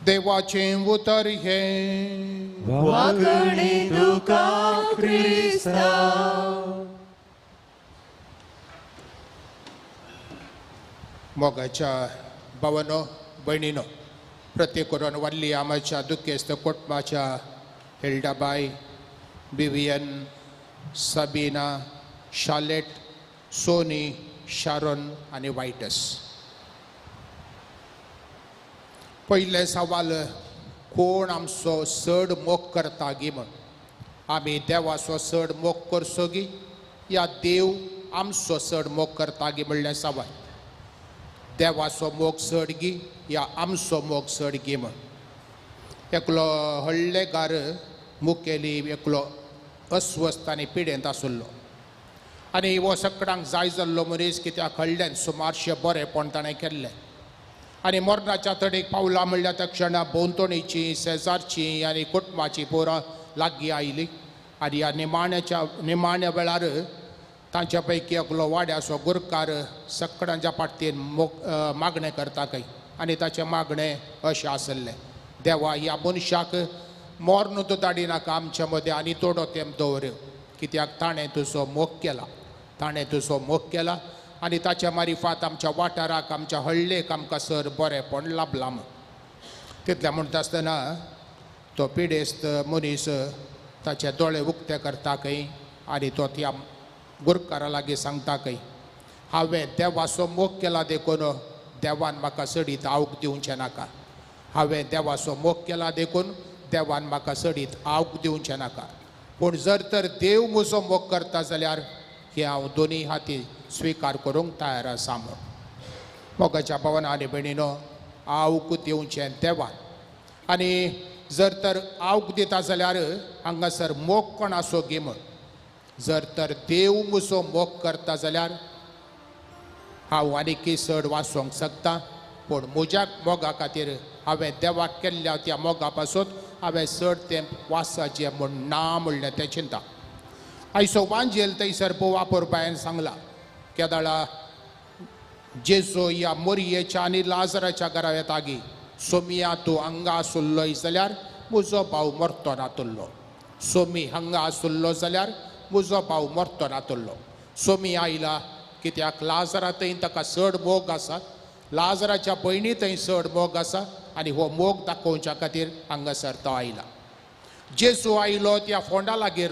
देवाचें उतर हे
वाकडी तुका क्रिस्ता
मोगाच्या भावानो भयणीनो, प्रत्येक करून वाल्ली आमाच्या दुखेस्त कुटुंबाच्या हिल्डाबाई, बिवियन, साबिना, शार्लेट, सोनी, शारोन आनी वायटस. पयले सवाल, कोण आमचो चड मोग करता गी म्हण. आमी देवाचो चड मोग करचो गी या देव आमचो चड मोग करता गी म्हणलें सवाल. देवाचो मोग चड गी या आमचो मोग चड गी म्हण. एकलो हळ्ळेकार मुखेली एकलो अस्वस्थ आनी पिडेंत आसुल्लो आनी हो सगळ्यांक जाय जाल्लो मनीस कित्याक हळ्ळेन सुमारशें बरेंपण ताणें केल्लें आनी मरणाच्या तडीक पावला म्हणल्या त्या क्षणा भोंवतणीची शेजारची आनी कुटुंबाची पोरां लागीं आयलीं आनी ह्या निमाण्या वेळार तांच्या पैकी एकलो वाड्याचो गुरकार सगळ्यांच्या पाटयेन मागणें करता खंय आनी ताचें मागणें अशें आसलें, देवा ह्या मनशाक मोर्न तूं धाडिनाका आमच्या मदें आनी थोडो तेंप दवर, कित्याक ताणें तुजो मोग केला आनी ताच्या मारिफात आमच्या वाठाराक आमच्या हळ्ळेक आमकां सर बरेंपण लाभलां. तितलें म्हणटा आसतना तो पिडेस्त मनीस ताचे दोळे उक्ते करता खंय आनी तो त्या गुरकारा लागीं सांगता खंय, हांवें देवाचो मोग केला देखून देवान म्हाका सडीत आवक दिवचें नाका. हांवें देवाचो मोग केला देखून देवान म्हाका सडीत आवक दिवचें नाका. पूण जर तर देव म्हजो मोग करता जाल्यार हे हांव दोनी हाती स्विकार करूंक तयार आसा म्हूण. मोगाच्या भावान आनी भयणीनो, आवक दिवचें देवान आनी जर तर आवक दिता जाल्यार हांगासर मोग कोण आसो गी म्हण. जर तर देव म्हजो मोग करता जाल्यार हांव आनीकय चड वाचोंक शकता. पूण म्हज्या मोगा खातीर हांवें देवाक केल्ल्या त्या मोगा पासून हांवें चड तेंप वाचचें म्हूण ना म्हणलें तें चिंता. आयचो वांजेल थंयसर बोवापूर बायन सांगला, केदाळा जेजू ह्या मोरयेच्या आनी लाजराच्या घरा येतागी, सोमिया तूं हांगा आसुल्लोय जाल्यार म्हजो भाव मरतो नातुल्लो. सोमी हांगा आसुल्लो जाल्यार म्हजो भाव मरतो नातुल्लो. सोमी आयला कित्याक लाजरा थंय ताका चड मोग आसा, लाजराच्या भयणी थंय चड मोग आसा आनी हो मोग दाखोवच्या खातीर हांगासर तो आयला. जेजू आयलो त्या फोंडा लागीं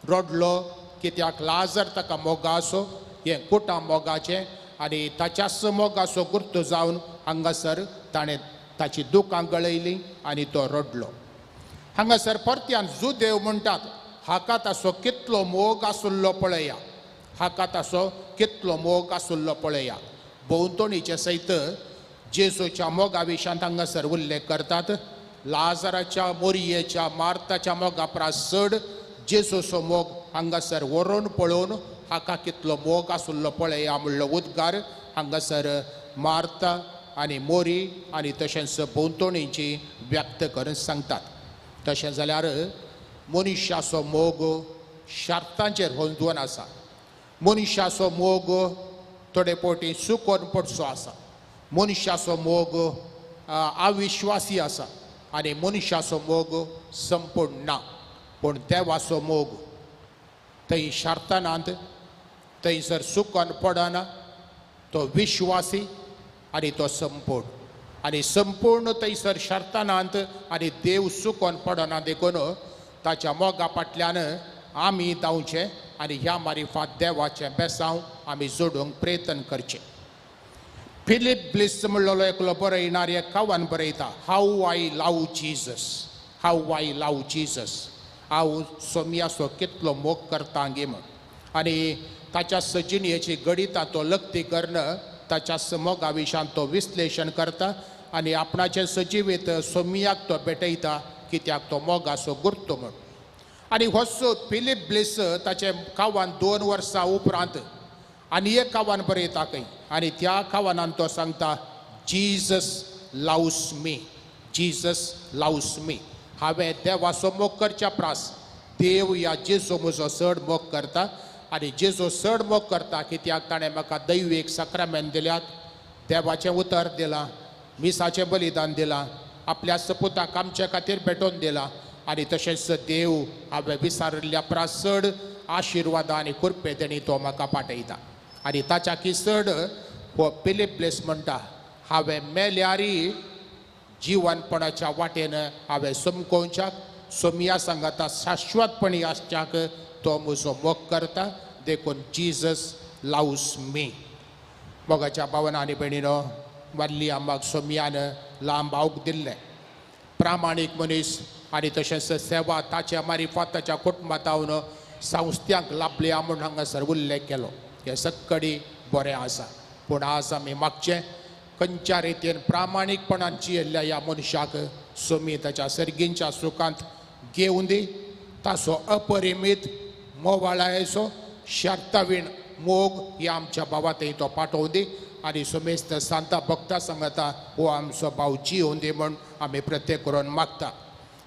रडलो कित्याक लाजर ताका मोगा आसो, हें कुटां मोगाचें आनी ताच्याच मोगाचो गुर्त जावन हांगासर ताणें ताची दुकां गळयलीं आनी तो रडलो. हांगासर परत्यान जुदेव म्हणटात, हाका ताचो कितलो मोग आसुल्लो पळया, हाका ताचो कितलो मोग आसुल्लो पळया. भोंवतणीचे सयत जेजूच्या मोगा विशयांत हांगासर उल्लेख करतात. लाजाराच्या, मोरयेच्या, मार्ताच्या मोगा परस चड जेजूचो मोग हांगासर व्हरून पळोवन हाका कितलो मोग आसुल्लो पळया म्हणलो उद्गार हांगासर मार्ता आनी मोरी आनी तशेंच भोंवतणीची व्यक्त करून सांगतात. तशें जाल्यार मनशाचो मोग शर्तांचेर होंदून आसा. मनशाचो मोग थोडे फावटी चुकोवन पडचो आसा. मनशाचो मोग अविश्वासी आसा आनी मनशाचो मोग संपूर्ण ना. पूण देवाचो मोग थंय शर्तानांत, थंयसर चुकोवन पडना. तो विश्वासी आनी तो संपूर्ण, आनी संपूर्ण थंयसर शर्तानांत आनी देव चुकोवन पडना देखून ताच्या मोगा फाटल्यान आमी धांवचे आनी ह्या मारिफांत देवाचें बेसांव आमी जोडूंक प्रयत्न करचे. फिलीप ब्लिस म्हणलेलो एकलो बरयणार एक कावान बरयता, how I love Jesus, how I love Jesus. हांव सोमयाचो कितलो मोग करता गे म्हण. आनी ताच्या सजिणयेची गणितां तो लक्ती करना, ताच्या मोगा विशयांत तो विश्लेशण करता आनी आपणाचें सजिवीत सोमयाक तो भेटयता कित्याक तो मोगाचो गुर्तो म्हण. आनी होच फिलीप ब्लिस ताचे कावान 2 वर्सां उपरांत आनी एक कावान बरयता खंय आनी त्या कावानान तो सांगता, Jesus loves me, Jesus loves me. हांवें देवाचो मोग करच्या प्रास देव ह्या जेजू म्हजो चड मोग करता आनी जेजू चड मोग करता कित्याक ताणें म्हाका दैवीक सक्रामेंत दिल्यात, देवाचें उतर दिलां, मिसाचें बलिदान दिलां, आपल्या सपुताक आमचे खातीर भेटोवन दिलां आनी तशेंच देव हांवें विसारिल्ल्या प्रास चड आशिर्वादां आनी कुरपे तेणी तो म्हाका पाठयता. आनी ताच्या की चड हो फिलीप ब्लिस म्हणटा, हांवें मेल्यारय जिवनपणाच्या वाटेन हांवें समकोवच्याक, सोमया सांगाता शाश्वतपणी आसच्याक तो म्हजो मोग करता देखून जीजस लव्स मी. मोगाच्या भावना आनी भयणीनो, वारली आमाक सोमयान लांब आऊक दिल्लें. प्रामाणीक मनीस आनी तशेंच सेवा ताच्या मारिफांत ताच्या कुटुंबांत हांवन संस्थ्यांक लाभल्या म्हूण हांगासर उल्लेख केलो. हें सक्कडी बरें आसा. पूण आज आमी मागचें खंयच्या रितीन प्रामाणीकपणान जियेल्ल्या ह्या मनशाक सोमी ताच्या सर्गींच्या सुखांत घेवन दी. ताचो अपरिमीत मोवाळायेचो शर्तावीण मोग ह्या आमच्या भावातय तो पाठोवन दी आनी सोमेस्त सांता भक्ता सांगता हो आमचो भाव जियोवन दी म्हूण आमी प्रत्येक करून मागता.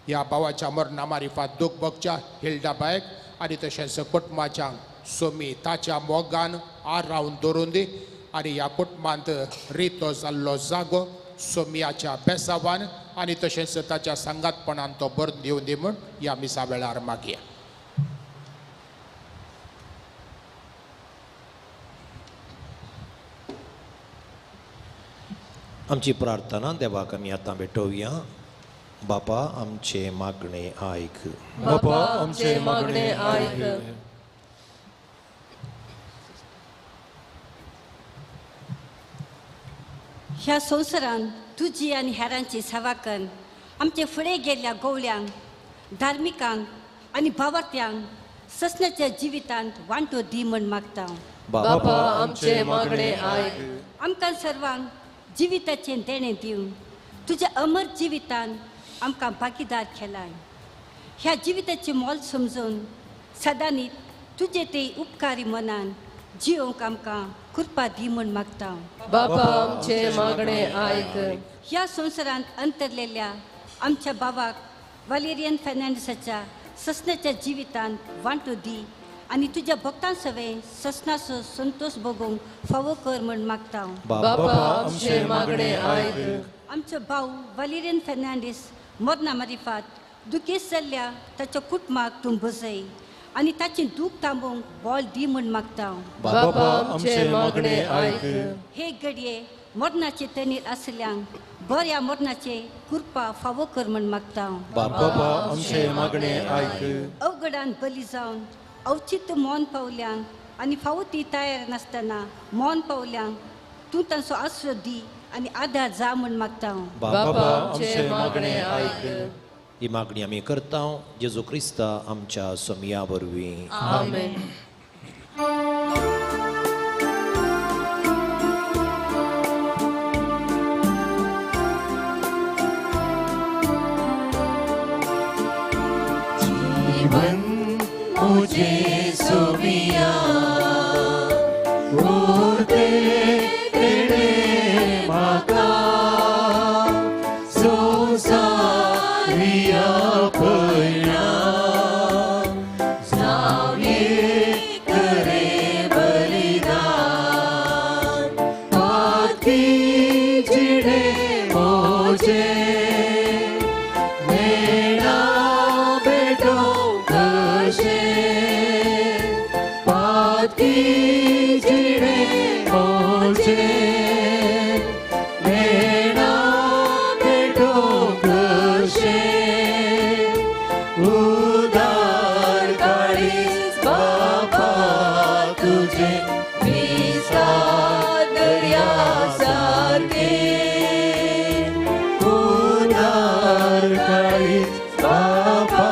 ह्या भावाच्या मरणा मारिफांत दूख भोगच्या हिल्डा बायक आनी तशेंच कुटुंबाच्या सोमी ताच्या मोगान आर रावन दवरून दी आनी ह्या कुटुंबांत रितो जाल्लो जागो सोमयाच्या बेसावान आनी तशेंच ताच्या सांगातपणान तो भरून दिवन दी म्हूण ह्या मिसा वेळार मागया.
आमची प्रार्थना देवाक आमी आतां भेटोवया. बापा आमचे मागणे आयक.
बापा आमचे मागणे आयक.
ह्या संवसारांत तुजी आनी हेरांची सेवा कर. आमचे फुडें गेल्ल्या गवळ्यांक, धार्मिकांक आनी भावार्थ्यांक ससण्याच्या जिवितांत वांटो दी म्हण मागता.
बापा आमचे मागणे आयक.
आमकां सर्वांक जिविताचें देणें दिवन तुज्या अमर जिवितांत आमकां भागीदार केलाय. ह्या जिविताचें मोल समजून सदांनी तुजे ते उपकारी मनान जियोंक आमकां कृपा दी म्हण मागता.
बापा आमचे मागणे आयक.
ह्या संवसारांत अंतरलेल्या आमच्या भावाक वालेरियन फेर्नांडिसाच्या ससण्याच्या जिवितांत वांटो दी आनी तुज्या भक्तां सवे ससनाचो संतोष भोगूंक फावो कर म्हण मागता.
बापा आमचे मागणे आयक.
आमचो भाव वालेरियन फेर्नांडीस मरणा मारिफात दुखेस्त जाल्ल्या ताच्या कुटुंबाक तूं बसय आनी ताचें दूख थांबोवंक बळ दी म्हण मागता.
बापा आमचे मागणे आयक.
हे घडये मरणाचे तणीर आसल्यांक बऱ्या मरणाचे कृपा फावो कर म्हण मागता.
बापा आमचे मागणे आयक.
अवघडान बली जावन अवचित मौन पावल्यांक आनी फावो ती तयार नासतना मौन पावल्यांक तूं तांचो आसरो दी आनी आदार जा म्हण मागता.
बापा आमचे मागणे आयक.
ही मागणी आमी करता जेजू क्रिस्ता आमच्या सोमया वरवीं.
आमेन. जीवन मुझे सोमिया उरते तेणे म्हाका संवसारिया पयला जावये करे बलिदान पातकी जिणे मोजे मेळा बेटो कशे पातकी जिणे मोजे मेळा बेटो कशे उदार काळीज बापा तुझे विस्तार दर्या सारखे उदार काळीज बापा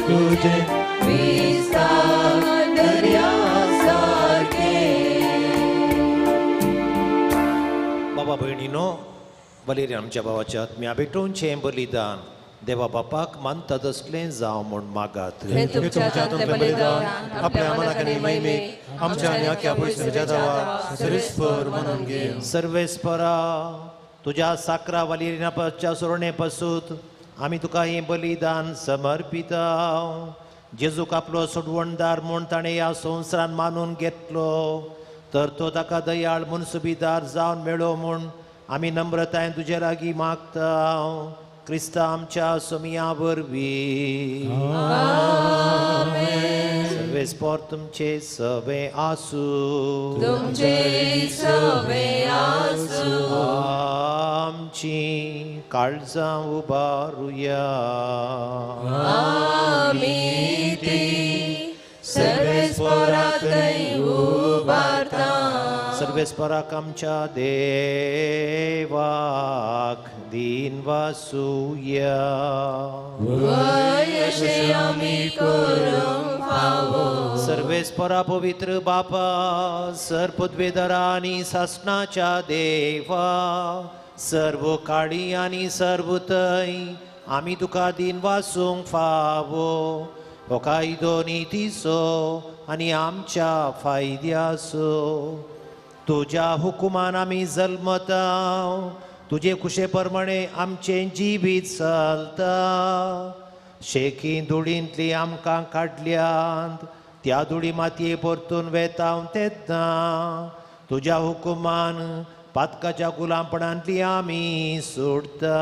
तुझे विस्तार दर्या सारखे.
बाबा भयणीनो, बलिरी आमच्या भावाच्या आत्म्या भेटोवचें बलिदान देवा बापाक मानता तसलें जावं म्हूण मागात.
हे तुमच्या हातांतलें बलिदान आपल्या मनाक आनी महिमेक आमच्या आनी आख्या पयसुल्या देवा सरीसपर म्हणून घे.
सर्वेस्परा, तुझ्या साकरा वलिरिनाच्या सोरणे पासून आमी तुका हें बलिदान समर्पिता. जेजूक आपलो सोडवणदार म्हूण ताणें ह्या संवसारान मानून घेतलो, तर तो ताका दयाळ म्हूण सुबेदार जावन मेळो म्हूण आमी नम्रतायेन तुजे लागीं मागता. क्रिस्ता आमच्या सोमया वरवीं. सर्वेस्पर तुमचे सवे आसूं.
तुमचे सवे आसूं.
आमची काळजां उबारुया.
आमी ती सर्वेस्पराकय उबारता.
सर्वेस्पराक आमच्या देवाक दिन वासुया.
वयशे आमी करूंक फावो.
सर्वेस्परा पवित्र बापा, सर पदवेदारा आनी सासणाच्या देवा, सर्व काळी आनी सर्व तय आमी तुका दिन वासूंक फावो. हो कायदो नितीचो आनी आमच्या फायद्याचो. तुज्या हुकुमान आमी जल्मता, तुजे कुशे प्रमाणे आमचें जिवीत चलता. शेकी धुळींतली आमकां काडल्यांत, त्या धुळी मातये परतून वेताव तेन्ना तुज्या हुकुमान पातकाच्या गुलामपणांतली आमी सोडता.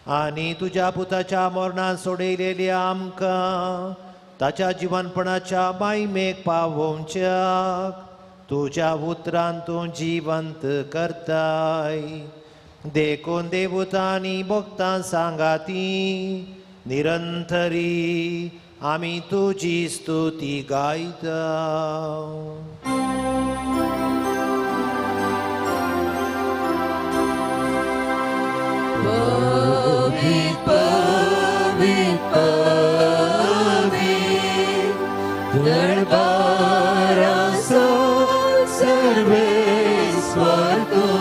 आनी तुज्या पुताच्या मरणान सोडयलेली आमकां ताच्या जिवनपणाच्या मायमेक पावोवच्याक तुज्या उतरान तूं जिवंत करताय. देखून देवतांनी भक्तां सांगाती निरंतरी आमी तुजी स्तुती गायता.
पवित्र पवित्र पवित्र दरबाराचो सर्वेस्वर तूं.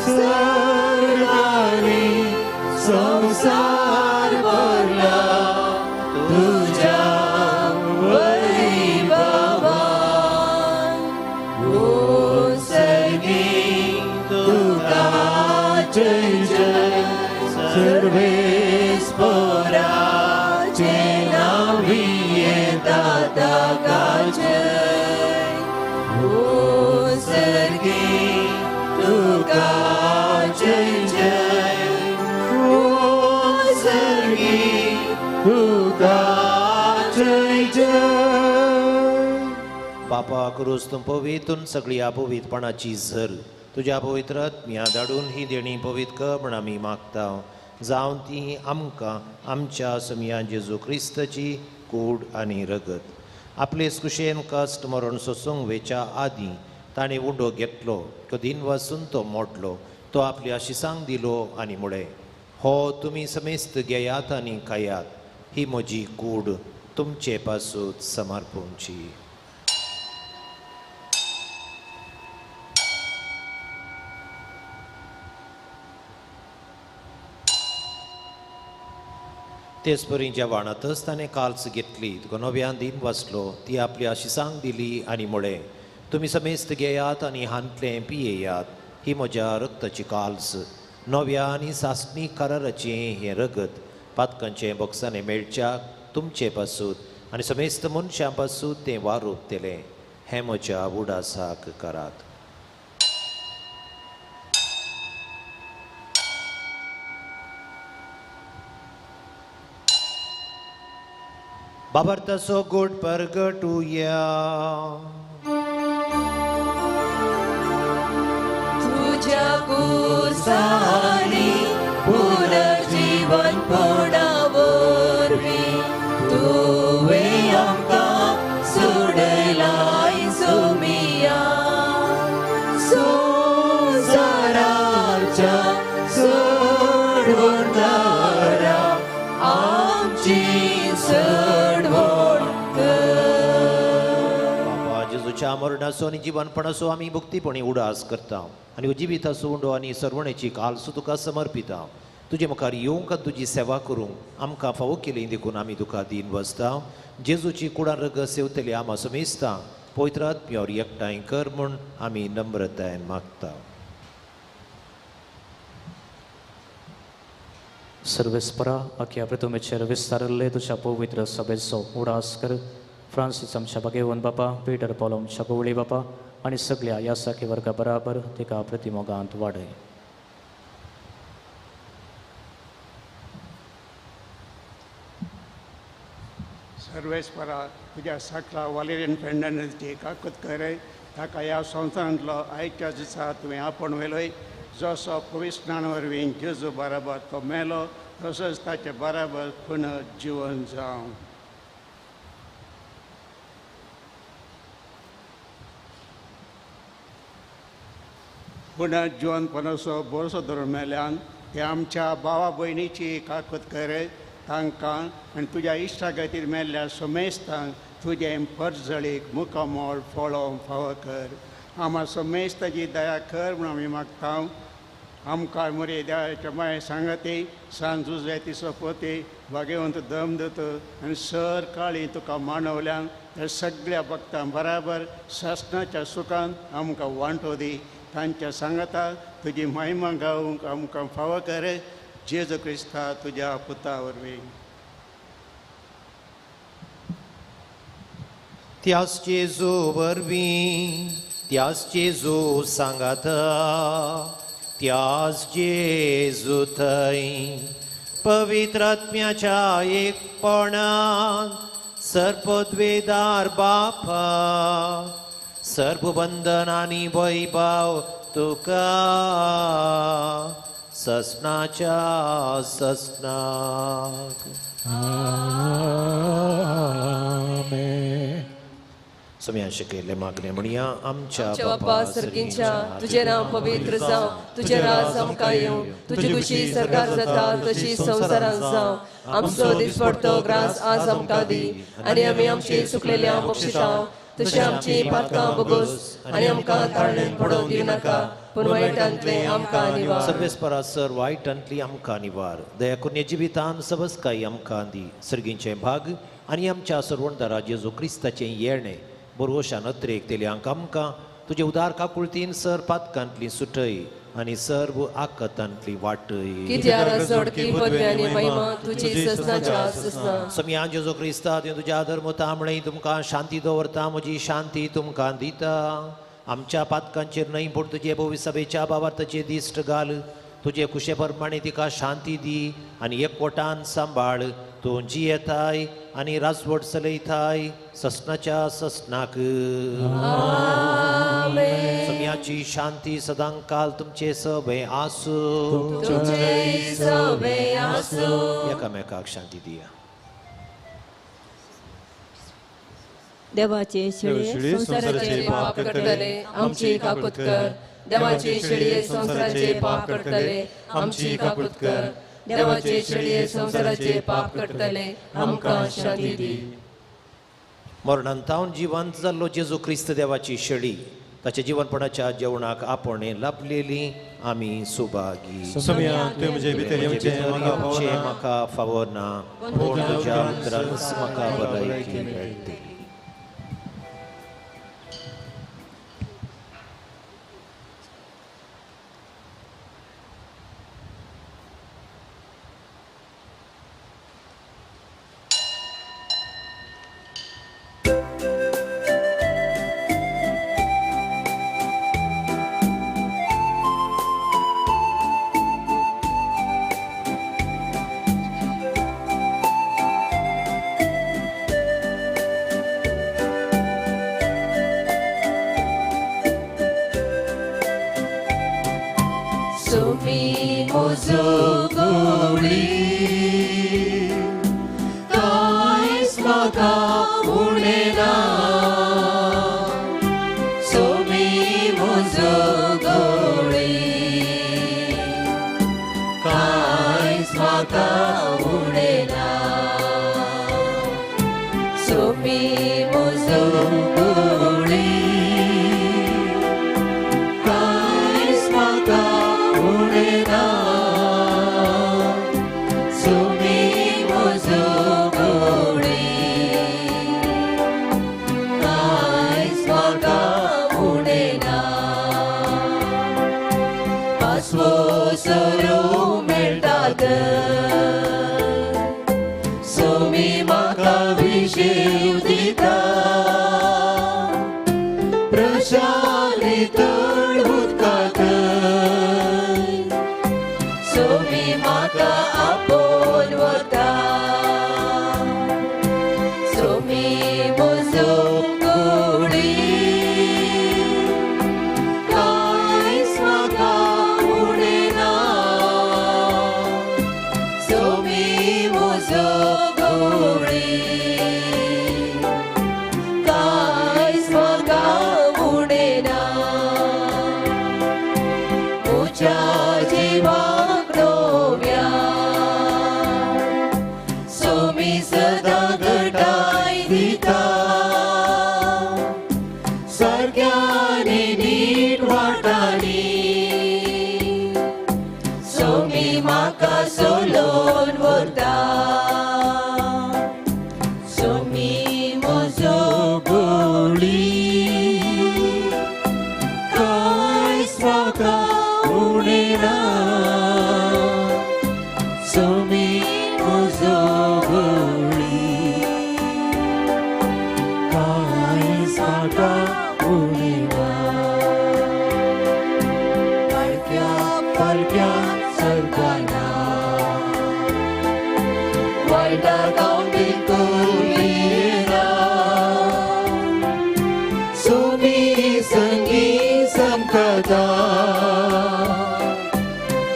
स्वर्गानी संसार भरला तुज्या वैभवान. ओ सर्गीक तुका जय जय. सर्वेस्पराचे नावी येता ताका जय. ओ सर्गीक तुका जय जय. ओ सर्गीक तुका जय जय.
बापा करूस तूं पवित्र सगळी अपवित्रपणाची झर तुज्या पवित्र आत्म्या धाडून ही देणी पवित्र कर म्हण आमी मागता. जावं ती आमकां आमच्या सोमया जेजू क्रिस्ताची कूड आनी रगत आपले कुशेन कश्ट मरण सोसूंक वेच्या आदीं ताणें उंडो घेतलो तो दिन वासून तो मोडलो तो आपल्या शिसांक दिलो आनी मुळे हो तुम्ही समेस्त घेयात आनी खायात, ही म्हजी कूड तुमचे पासून समर्पूंची. तेच परी ज्या वाणातच ताणें काल्स घेतली तुका नव्यान दिन वाचलो ती आपल्या आशिसांक दिली आनी म्हळें तुमी समेस्त घेयात आनी हांतलें पियेयात, ही म्हज्या रक्ताची काल्स नव्या आनी सासणी कराराचें हें रगत पातकांचें बॉक्सांनी मेळच्याक तुमचे पासून आनी समेस्त मनशां पासून तें वारूप तेलें, हें म्हज्या उडासाक करात. बाबार्थाचो गोड परगटुया.
तुझ्या कुसानी पुनर्जीवन पोडावरवी तुवे आमकां सोडलाय सोमिया. संसाराच्या सोडवणारा आमची
जेजूच्या मरणाचो आनी जिवनपणाचो आमी भक्तीपणी उडास करता आनी जिविताचो उंडो आनी सर्वणेची काल्स तुका समर्पिता. तुजे मुखार येवंक आनी तुजी सेवा करूंक आमकां फावो केली देखून आमी तुका दीन वचता. जेजूची कुडार रग सेवतली आमा समेस्ता पवित्र आत्म्यावर एकठांय कर म्हूण आमी नम्रतायेन मागता.
सर्वेस्परा आख्या प्रथमेचेर विस्तारले तुझ्या पवित्र सभेचो उडास कर. फ्रांसीस आमच्या बागेवन बापा, पीटर पॉल आमच्या गवळी बापा आनी सगळ्या ह्या साखी वर्गा बराबर तिका प्रतिमोगांत वाडय.
सर्वेस्परा तुझ्या सगळ्या वालेरियन फ्रेंडांची काकूत करे ताका ह्या संवसारांतलो आयच्या दिसा तुवें आपण वेलोय. जसो पवित्रान वरवीं जेजू बराबर तो मेलो तसोच ताचे बराबर पुनर्जीवन जावं. पुनर्जीवनपणाचो बोरसो धरून मेल्यान ते आमच्या भावा भयणीची काकूत करे तांकां आनी तुज्या इश्टा खातीर मेल्ल्या समेस्तांक तुजें परजळीक मुखामोल फळोवंक फावो कर. आमा समेस्ताची दया कर म्हूण आमी मागता. आमकां मुरे देवाच्या माय सांगाती सांजुजे तिसो पोती भाग्यवंत दमदत आनी सर काळी तुका मानवल्यान त्या सगळ्या भक्तां बराबर शासनाच्या सुखांत आमकां वांटो दी. तांच्या सांगाता तुजी महिमा गावूंक आमकां फावो कर. जेजू क्रिस्ता तुज्या पुता वरवीं.
त्याच जेजू वरवीं त्याच जेजू सांगाता त्याच जेजू थंय पवित्र आत्म्याच्या एकपणान सर्पद्वेदार बापा सर्व बंधन आनी वैभाव तुका ससनाच्या ससनाक. आमेन. सगळ्यां शिकयले मागणे म्हणया आमच्या
बापा सर्गींच्या तुझे नाम पवित्र जावं, तुझे राज आमकां येवं, तुजी खुशी सरकार जाता तशी संवसारांत जावं. आमचो दिसपडतो ग्रास आज आमकां दी आनी आमी आमची चुकलेल्या बक्षिसांव तशी आमची पातकां बगोस आनी आमकां ताळणेंत पडोवंक दिवं नाका पूण वायटांतले आमकां निवार.
सर्वेस्परा सर वायटांतली आमकां निवार. दया करून जिवितान सबस्काय आमकां दी. सर्गींचे भाग आनी आमच्या सर्वणदारा जेजू क्रिस्ताचें येणें बरोवशा नत्रेक तेल्यांक आमकां तुजे उदार काकुळतीन सर पातकांतली सुटय आनी सर्व आकतांतली वाटय. समिया जेजू क्रिस्ता तुवें तुज्या धर्मता म्हणय तुमकां शांती दवरता, म्हजी शांती तुमकां दिता. आमच्या पातकांचेर न्हय पूण तुजे भव्य सभेच्या भावार्थाचे दिश्ट घाल. तुजे कुशे प्रमाणे तिका शांती दी आनी एकवटान सांबाळ. तूं जियेताय आनी राजवट चलयताय ससनाच्या ससनाक. समियाची शांती सदां काल तुमचे सभे आसूं. एकामेकाक शांती दिया.
देवाचे शिळे संसाराचे पाप करतले आमची काकूत कर. देवाचे शिळे संसाराचे पाप करतले आमची काकूत कर.
देवाचे शेळये संसाराचे पाप करतले आमकां शांती दी.
मरणांतावन जिवंत जाल्लो जेजू क्रिस्त देवाची शेळी ताच्या जीवनपणाच्या जेवणाक आपण लाभलेली आमी सुभागी.
सुमया तुवें म्हजे भितर येवचें म्हाका
जें
फावना.
म्हाका फावना पूण तुज्या उतरांच म्हाका भलायकी मेळटली.
Somi mozogoli Kais maka unena Somi mozogoli Kais maka unena Somi mozogoli Kais maka unena Somi mozogoli Kais maka unena Paswo soro meltat Somi maka vishay udita Prashalit udkat Somi maka apon wata Somi mozogoli Kais maka unena Somi mozogoli Kais maka unena Mucha jiwa Somi sada घटाय दिता सारक्याने नीट वाटानी सोमी म्हाका सोलोन व्हरता सोमी म्हजो गोळी कांयच म्हाका उणेना सोमी म्हजो गोळी कांयच म्हाका उणेना पालक्या पालक्या सर्गाना वायटाक हांव बिलकुल भियेना सोमी संगी समकता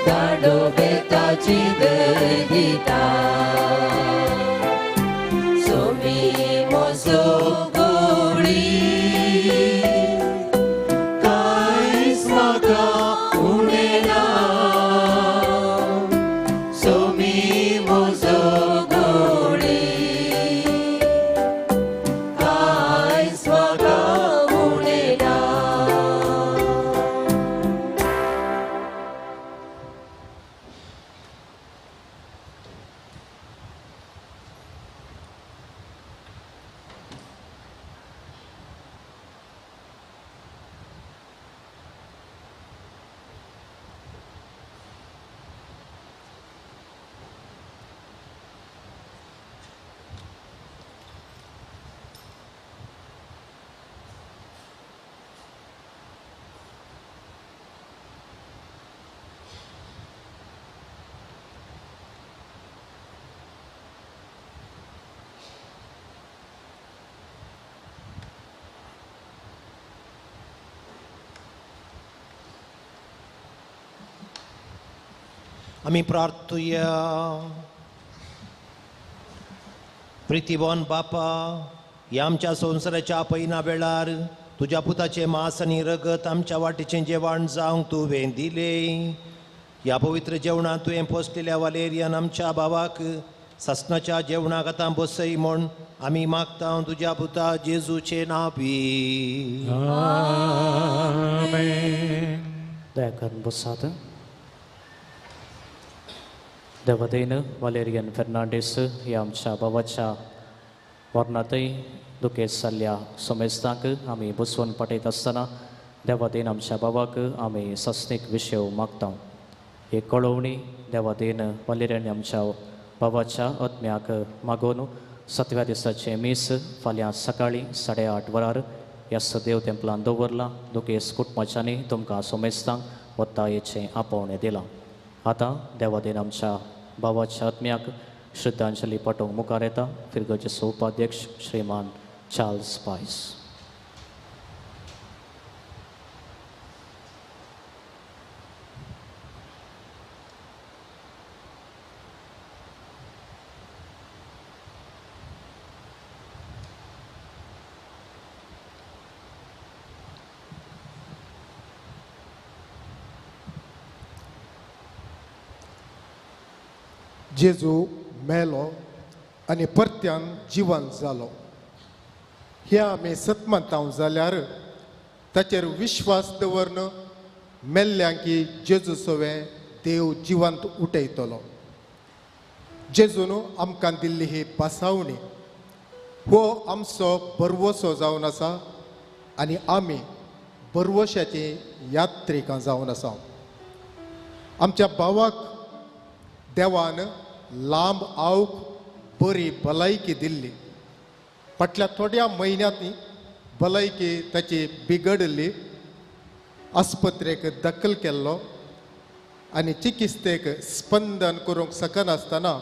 दाडो बेताची दिता सोमी म्हजो गोळी कांयच म्हाका उणेना सोमी म्हजो गोळी कांयच म्हाका उणेना
आमी प्रार्थुया. प्रितीवान बापा, ह्या आमच्या संवसाराच्या आपयना वेळार तुज्या पुताचे मांस आनी रगत आमच्या वाटेचें जेवण जावंक तुवें दिलें. ह्या पवित्र जेवणात तुवें पोसलेल्या वालेरियान आमच्या भावाक ससनाच्या जेवणाक आतां बसय म्हूण आमी मागता तुज्या पुता जेजूचे नांवी.
आमेन.
दया करून बसात. देवादेन वालेरियन फेर्नांडीस ह्या आमच्या भावाच्या वर्णातय दुखेत जाल्ल्या सोमेस्तांक आमी बसवून पटयत आसतना देवादेन आमच्या भावाक आमी सस्नीक विशय मागता. ही कळवणी देवादेन वालेरियन आमच्या भावाच्या आत्म्याक मागून 7व्या दिसाचे मीस फाल्यां सकाळी 8:30 वरार ह्या सदेव तेंपलान दवरला. दुखेस कुटुंबाच्यांनी तुमकां सोमेस्तांक वतायेचें आपोवणें दिलां. आतां देवादेन आमच्या भावाच्या आत्म्याक श्रद्धांजली पटोवंक मुखार येता फिरगोचेचो उपाध्यक्ष श्रीमान चार्ल्स पायस.
जेजू मेलो आनी परत्यान जिवंत जालो हें आमी सतमंतांव जाल्यार ताचेर विश्वास दवरन मेल्ल्यांक जेजू सोवें देव जिवंत उठयतलो. जेजून आमकां दिल्ली ही पासावणी हो आमचो बरवसो जावन आसा आनी आमी बरवशाची यात्रिकां जावन आसा. आमच्या भावाक देवान लांब आवक बरी भलायकी दिल्ली. फाटल्या थोड्या म्हयन्यांनी भलायकी ताची बिगडली. आस्पत्रेक दखल केल्लो आनी चिकित्सेक स्पंदन करूंक शकनासतना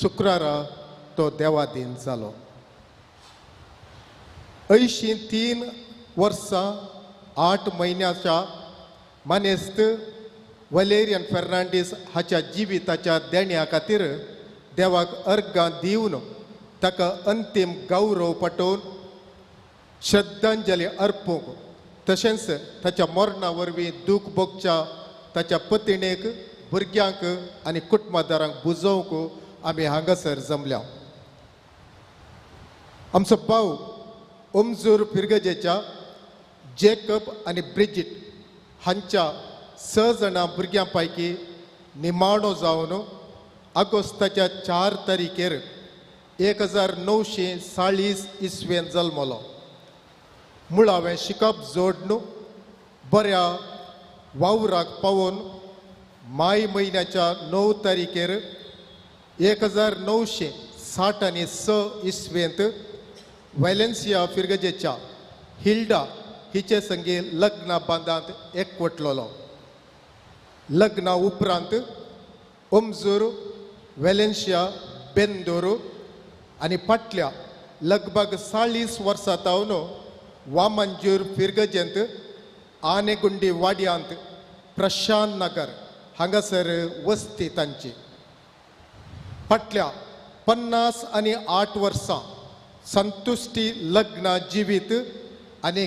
शुक्रारा तो देवादीन जालो. 83 वर्सां 8 म्हयन्याच्या मानेस्त वलेरियन फेर्नांडीस हाच्या जिविताच्या देण्या खातीर देवाक अर्गां दिवन ताका अंतीम गौरव पटोवन श्रद्धांजली अर्पूंक तशेंच ताच्या मरणा वरवीं दूख भोगच्या ताच्या पत्नीक भुरग्यांक आनी कुटुंबदारांक बुजोवंक आमी हांगासर जमल्या. आमचो भाव ओमजूर फिरगजेच्या जेकब आनी ब्रिजिट हांच्या 6 जाणां भुरग्यां पैकी निमाणो जावन ऑगस्टाच्या 4 तारीखेर 1940 इसवेन जल्मलो. मुळावें शिकप जोडून बऱ्या वावराक पावोवन माय म्हयन्याच्या 9 तारीखेर 1966 इसवेंत वॅलेन्सिया फिरगजेच्या हिल्डा हिचे संगे लग्न बांदांत एकवटलोलो. लग्ना उपरांत ओमजूर वॅलेन्सिया बेंदोर आनी फाटल्या लगभग 40 वर्सां तावन वामंजूर फिरगजेंत आनेगुंडी वाड्यांत प्रशांत नगर हांगासर वस्ती तांची. फाटल्या 58 वर्सां संतुश्टी लग्न जिवीत आनी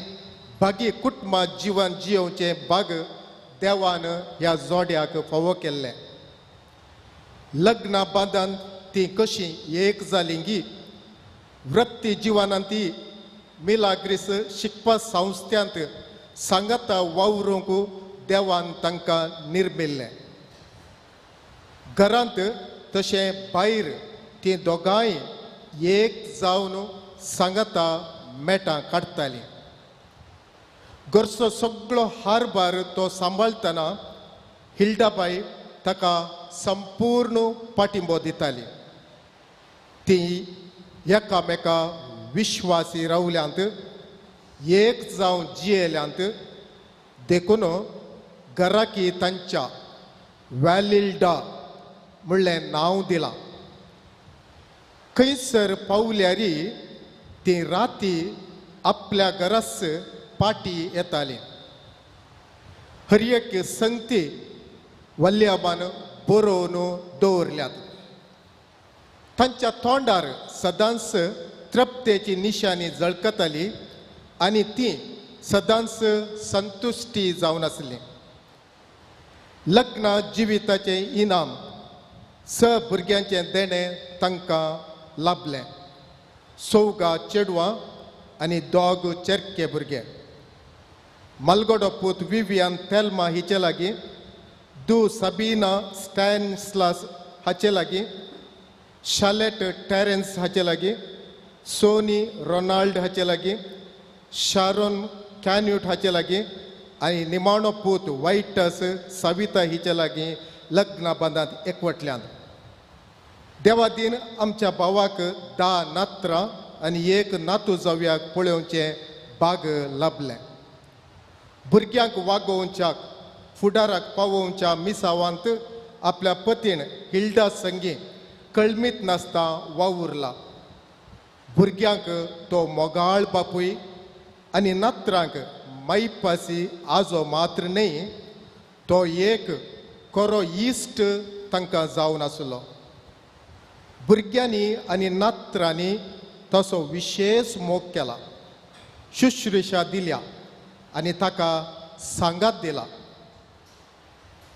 बागी कुटुंबां जिवन जियोवचे भाग देवान ह्या जोड्याक फावो केल्ले. लग्न बांदान ती कशी एक जाली वृत्ती जिवनांत ती मिलाग्रीस शिकपा संस्थ्यांत सांगाता वावरूंक देवान तांकां निर्मिल्लें. घरांत तशें भायर ती दोगांय एक जावन सांगाता मेटां काडटालीं. घरचो सगळो हारभार तो सांबाळतना हिल्डाबाई ताका संपूर्ण पाठिंबो दिताली. ती एकामेका विश्वासी रावल्यांत एक जावन जियेल्यांत देखून घराकी तांच्या वॅलिल्डा म्हणलें नांव दिलां. खंयसर पावल्यारी ती राती आपल्या घरास पाटी येताली. हर एक संगती वल्ल्याबान बरोवन दवरल्यात. तांच्या तोंडार सदांच तृप्तेची निशाणी जळकताली आनी ती सदांच संतुश्टी जावन आसली. लग्न जिविताचें इनाम स भुरग्यांचें देणें तांकां लाभलें. सौगा चेडवां आनी दोग चेरके भुरगे. मालगोडो पूत विवियन थेल्मा हिचे लागीं, दू साबिना स्टॅनिस्लास हाचे लागीं, शालेट टॅरेन्स हाचे लागीं, सोनी रोनाल्ड हाचे लागीं, शारोन कॅन्यूट हाचे लागीं आनी निमाणो पूत वायटस सविता हिचे लागीं लग्न बांदांत एकवटल्यान. देवादीन आमच्या भावाक 10 नात्रां आनी 1 नातू जावयाक पळोवचें भाग लाभलें. भुरग्यांक वागोवच्याक फुडाराक पावोवच्या मिसावांत आपल्या पतीन हिल्डा संगी कळमीत नासता वावुरला. भुरग्यांक तो मोगाळ बापूय आनी नात्रांक माईपासी आजो मात्र न्ही, तो एक कोरो इश्ट तांकां जावन आसलो. भुरग्यांनी आनी नात्रांनी तसो विशेष मोग केला, शुश्रुशा दिल्या आनी ताका सांगात दिला.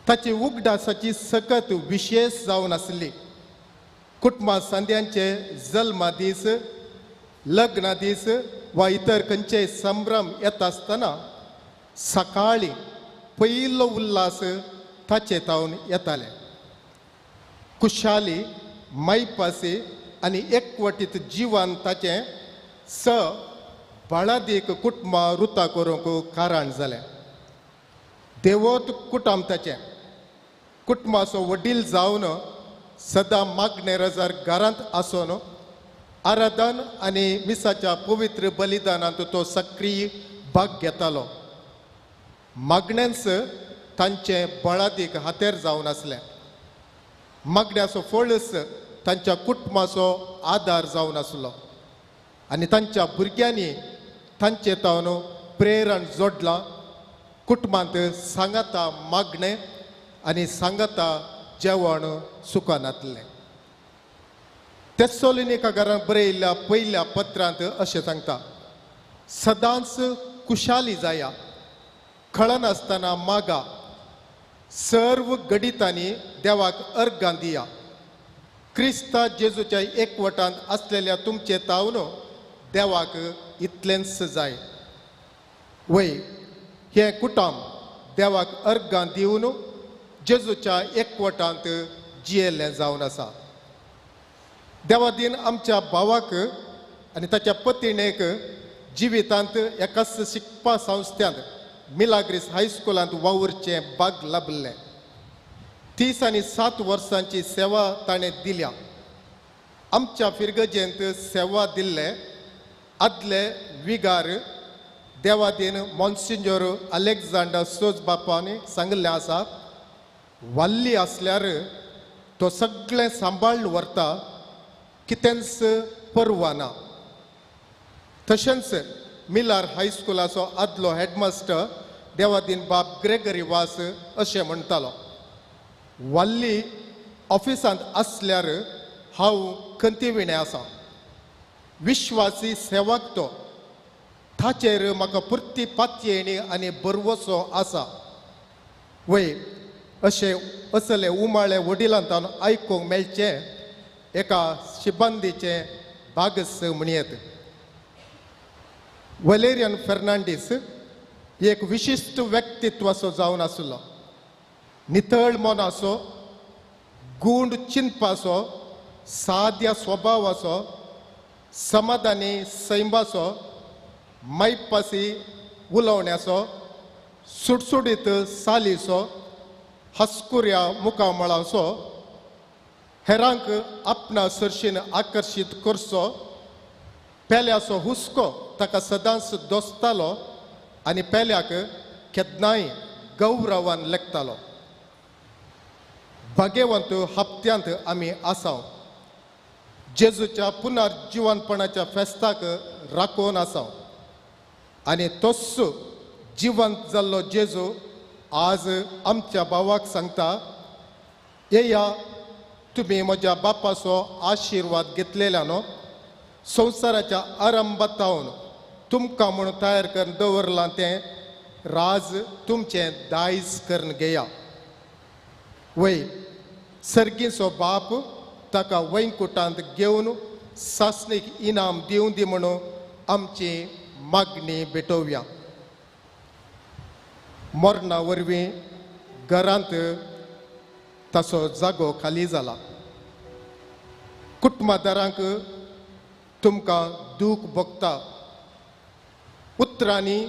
ताची उगडासाची सकत विशेष जावन आसली. कुटुंबा संद्यांचे जल्मा दीस, लग्ना दीस वा इतर खंयचेय संभ्रम येता आसतना सकाळीं पयलो उल्हास ताचे तावन येताले. खुशाली माईपासी आनी एकवटीत जिवन ताचें बळादीक कुटुंबां रुतां करूंक कारण जालें. देवोत कुटुंब ताचें कुटुंबाचो वडील जावन सदां मागणे रजार घरांत आसून आराधन आनी मिसाच्या पवित्र बलिदानांत तो सक्रीय भाग घेतालो. मागण्यांस तांचें बळादीक हातेर जावन आसलें. मागण्याचो फळस तांच्या कुटुंबाचो आदार जावन आसलो आनी तांच्या भुरग्यांनी तांचे तावन प्रेरण जोडलां. कुटुंबांत सांगाता मागणें आनी सांगाता जेवण सुखान जातलें. तेस्सोलिनिका घरांत बरयल्ल्या पयल्या पत्रांत अशें सांगता, सदांच खुशाली जाया, खळनासतना मागा, सर्व गडितांनी देवाक अर्गां दिया. क्रिस्ता जेजूच्या एकवटांत आसलेल्या तुमचे तावन देवाक इतलेंच जाय. वय हे कुटुंब देवाक अर्गां दिवन जेजूच्या एकवटांत जियेल्लें जावन आसा. देवादीन आमच्या भावाक आनी ताच्या पत्नीक जिवितांत एकाच शिकपा संस्थांत मिलाग्रीस हायस्कुलांत वावुरचें भाग लाभलें. 30 आनी 7 वर्सांची सेवा ताणें दिल्या. आमच्या फिरगजेंत सेवा दिल्ले आदले विगार देवादीन मॉन्सिंजर अलेक्झांडर सोज बापानी सांगलें आसा, वाल्ली आसल्यार तो सगळें सांबाळून व्हरता, कितेंच परवा ना. तशेंच मिलार हायस्कुलाचो आदलो हेडमास्टर देवादीन बाब ग्रेगरी वास अशें म्हणटालो, वाल्ली ऑफिसांत आसल्यार हांव कंतिविणें आसा. विश्वासी सेवाक तो, ताचेर म्हाका पुर्ती पातयेणी आनी बरवसो आसा. वय अशें असले उमाळे वडिलांतान आयकूंक मेळचें एका शिबंदीचे भागस म्हणयेत. वलेरियन फेर्नांडीस एक विशिश्ट व्यक्तित्वाचो जावन आसलो. नितळ मोनाचो, गूंड चिंतपाचो, साद्या स्वभावाचो, समाधानी सैमाचो, मायपासी उलोवण्याचो, सुटसुडीत सालीचो, हस्कुऱ्या मुखामळाचो, हेरांक आपणा सरशीन आकर्शीत करचो, पेल्याचो हुस्को ताका सदांच दोस्तालो आनी पेल्याक केन्नाय गौरवान लेखतालो. भाग्यवंत हप्त्यांत आमी आसाव. जेजूच्या पुनर्जिवनपणाच्या फेस्ताक राखून आसाव आनी तोच जिवंत जाल्लो जेजू आज आमच्या भावाक सांगता, येया तुमी म्हज्या बापाचो आशिर्वाद घेतलेल्यानो संवसाराच्या आरंभातावन तुमकां म्हूण तयार करून दवरलां तें राज तुमचें दायज करून घेया. वय सर्गीचो बाप ताका वैकुंठांत घेवन सासणीक इनाम दिवं दी म्हणून आमची मागणी भेटोवया. मरणा वरवीं घरांत ताचो जागो खाली जाला. कुटुंबदारांक तुमकां दूख भोगता. उतरांनी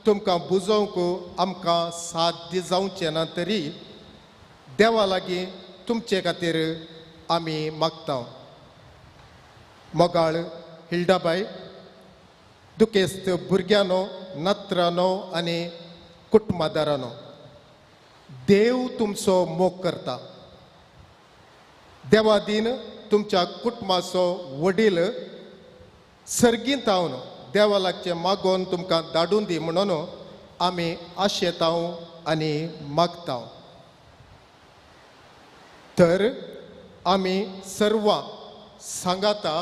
तुमकां बुजोवंक आमकां साध्य जावचें ना तरी देवा लागीं तुमचे खातीर आमी मागता. मोगाळ हिल्डाबाई, दुखेस्त भुरग्यांनो, नात्रांनो आनी कुटुंबदारांनो, देव तुमचो मोग करता. देवा दिन तुमच्या कुटुंबाचो वडील सर्गींत हांव देवा लागचें मागोवन तुमकां धाडून दी म्हणून आमी आशेता आनी मागता. तर आमी सर्वां सांगाता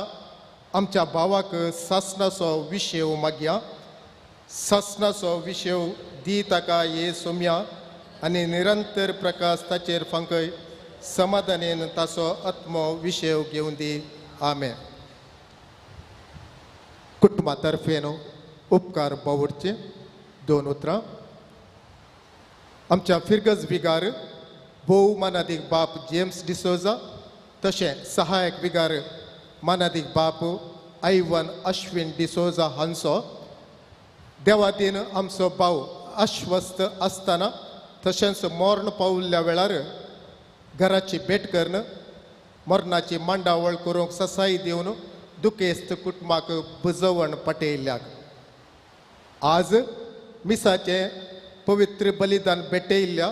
आमच्या भावाक सासणाचो विशेव मागया. सासणाचो विशेव दी ताका हे सोम्या आनी निरंतर प्रकाश ताचेर फांकय समाधानेन ताचो आत्मो विशेव घेवन दी. आमेन. कुटुंबातर्फेन उपकार बावडचे 2 उतरां. आमच्या फिरगज विगार भोव मानादीक बाप जेम्स डिसोजा, तशें सहायक विगार मानादीक बाप आयवन अश्विन डिसोजा हांचो देवा दिन आमचो भाव आश्वस्त आसतना तशेंच मरण पावल्ल्या वेळार घराची भेट करून मरणाची मांडावळ करूंक ससाई दिवन दुखेस्त कुटुंबाक बुजवण पटयल्ल्याक आज मिसाचे पवित्र बलिदान भेटयल्ल्या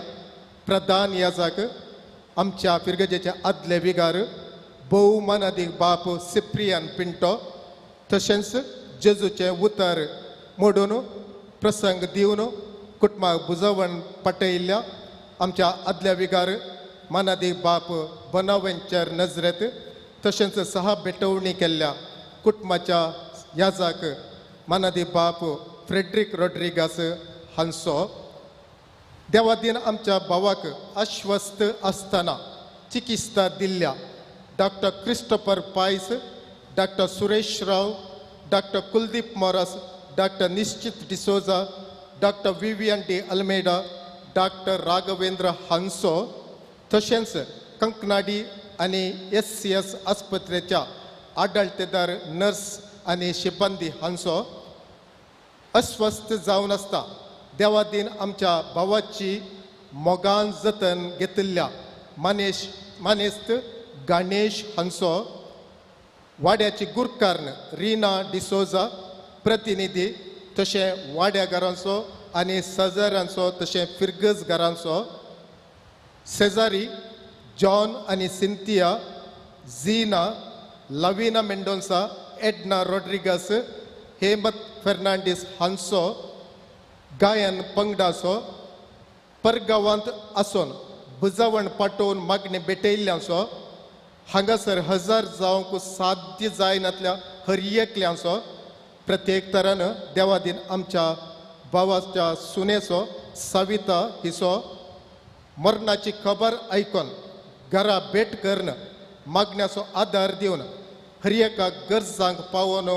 प्रधान याजक आमच्या फिरगजेचे आदले विगार भोव मानादीक बाप सिप्रियान पिंटो, तशेंच जेजूचे उतर मोडून प्रसंग दिवन कुटुंबाक बुजवण पटयल्ल्या आमच्या आदल्या विगार मानादीक बाप बनवेंचर नजरेत, तशेंच सहा भेटवणी केल्ल्या कुटुंबाच्या याजक मानादीक बाप फ्रेडरिक रॉड्रिगास हांचो देवा दिन आमच्या भावाक आश्वस्त आसतना चिकित्सा दिल्ल्या doctor Christopher Pais, doctor Suresh Rao, doctor Kuldeep Moras, doctor Nishchit D'Souza, doctor Vivian D Almeida, doctor Raghavendra Hanso, तशेंच कंकनाडी आनी SCS आस्पत्रेच्या आडळतेदार नर्स आनी सिब्बंदी हांचो अस्वस्थ जावन आसता देवा दिन आमच्या भावाची मोगान जतन घेतिल्ल्या मानेस्त गणेश हांचो वाड्याची गुरकार्ण रिना डिसोजा प्रतिनिधी, तशें वाड्या घरांचो आनी सजारांचो तशें फिरगज घरांचो सेजारी जॉन आनी सिंथिया, झीना, लविना मेंडोन्सा, एडना रॉड्रिगास, हेमत फेर्नांडीस हांचो गायन पंगडाचो परगांवांत आसून बुजवण पाठोवन मागणी भेटयल्ल्यांचो हांगासर हजार जावंक साध्य जायनातल्या हर एकल्यांचो प्रत्येक तरान देवा दिन आमच्या भावाच्या सुनेचो सविता हिचो मरणाची खबर आयकून घरा भेट करून मागण्याचो आदार दिवन हर एका गरजांक पावोन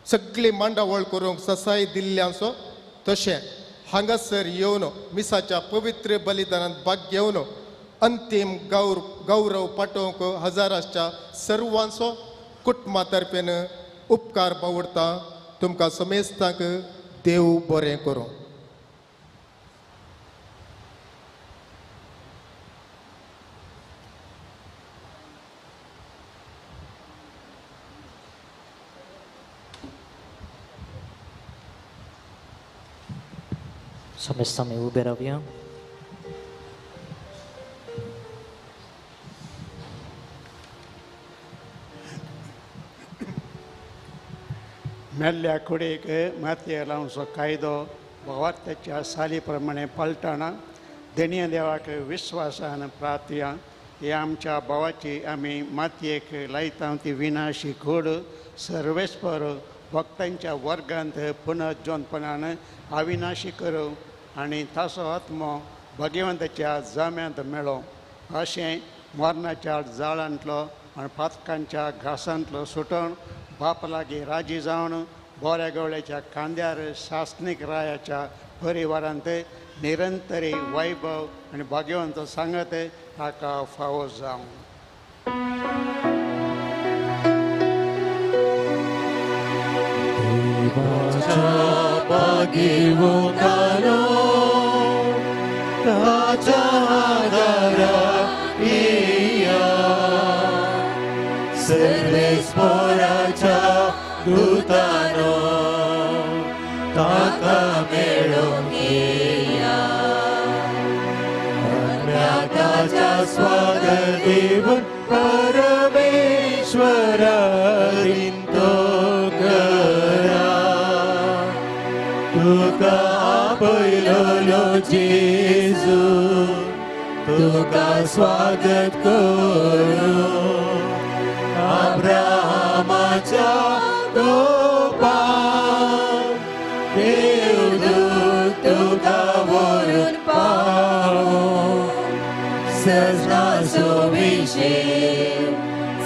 सगळी मांडावळ करूंक ससाय दिल्ल्यांचो, तशें हांगासर येवन मिसाच्या पवित्र बलिदानांत भाग घेवन अंतीम गौरव पाठोवंक हजाराच्या सर्वांचो कुटुंबातर्फेन उपकार बावडटा. तुमकां समेस्तांक देव बरें करूं.
Sama-sama uber रावया.
मेल्ल्या कुडीक मातये लावचो कायदो भगवताच्या साली प्रमाणे पाळटना देणीय देवाक विश्वासान प्रार्थया हे आमच्या भावाची आमी मातयेक लायता ती विनाशी घोड सर्वेस्पर भक्तांच्या वर्गांत पुनर्जोनपणान अविनाशी करूं आनी ताचो आत्मो भगवंताच्या जाम्यांत मेळो. अशें मरणाच्या जाळांतलो आनी पातकांच्या घासांतलो सुटोवन बाप लागीं राजी जावन बोऱ्या गवळ्याच्या खांद्यार शासनीक रायाच्या परिवारांत निरंतरी वैभव आनी भाग्यवंत सांगत ताका फावो जावं.
सर्वेस्पराच्या दूतानो ताका मेळोंक येया. ताच्या स्वागत दिवन परमेश्वर दिनतो करा. तुका आपयलोलो जेजू तुका स्वागत करू. अब्राहमाच्या गोपान देवदूत तुका वरून पावो. सजना सुविशेष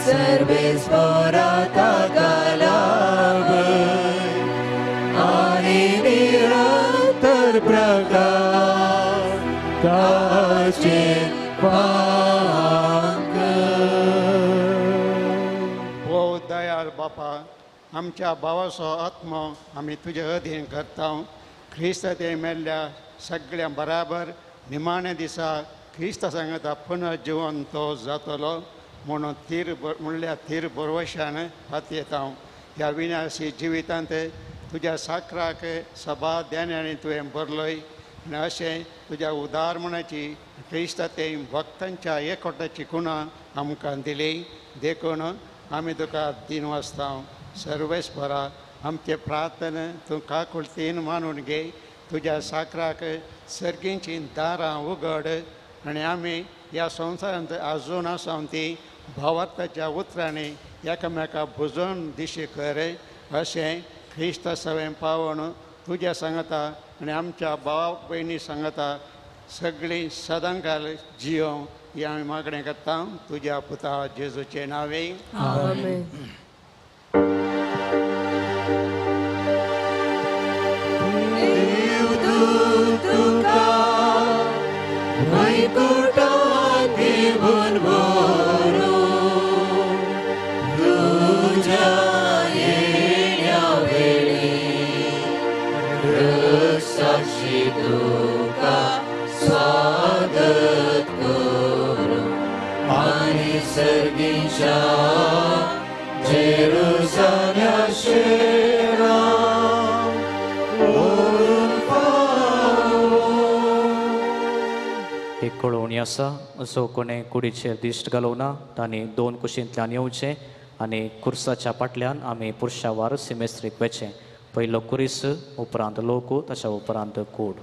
सर्वेस्परा ताका लाभय आनी निरंतर प्रकाश ताचे पांक.
दयाळ बापा, आमच्या भावाचो आत्मो आमी तुजे अधीन करता. क्रिस्त ते मेल्ल्या सगळ्या बराबर निमाणे दिसा क्रिस्ता सांगता पुनः जिवन तो जातलो म्हणून म्हणल्या थीर बरवशान हात येता. ह्या विनाशी जिवितांत तुज्या साकराक सभा ध्यानांनी तुवें भरलोय आनी अशें तुज्या उदारमणाची क्रिस्ता ते भक्तांच्या एकवटाची खुणां आमकां दिली. देखून आमी तुका दिन वाजता. सर्वेस्परा आमचे प्रार्थना तूं काकुळतीन मानून घे. तुज्या साकराक सर्गींची दारां उगड आनी आमी ह्या संवसारांत आजून आसा ती भावार्थाच्या उतरांनी एकामेकाक बुजोवन दिशी कर. अशें क्रिस्त सवें पावोन तुज्या सांगता आनी आमच्या भावा भयणी सांगता सगळीं सदांकाल जियो ही आमी मागणें करता तुज्या पुता जेजूचे नांवे.
आमेन.
तुका वैकुंठांत घेऊन व्हरो. तुज्या येण्या वेळी साक्षी तुका स्वागत करू. आनी सर्गीच्या जेरुसल्या शेरां व्हरून पावो.
एक कळोवणी आसा, असो कोणें कुडीचेर दिश्ट घालोवना तांणी 2 कुशींतल्यान येवचें आनी कुर्साच्या फाटल्यान आमी पुरुशावार सिमेस्त्रीक वचचें. पयलो कुरीस, उपरांत लोकू, ताच्या उपरांत कूड.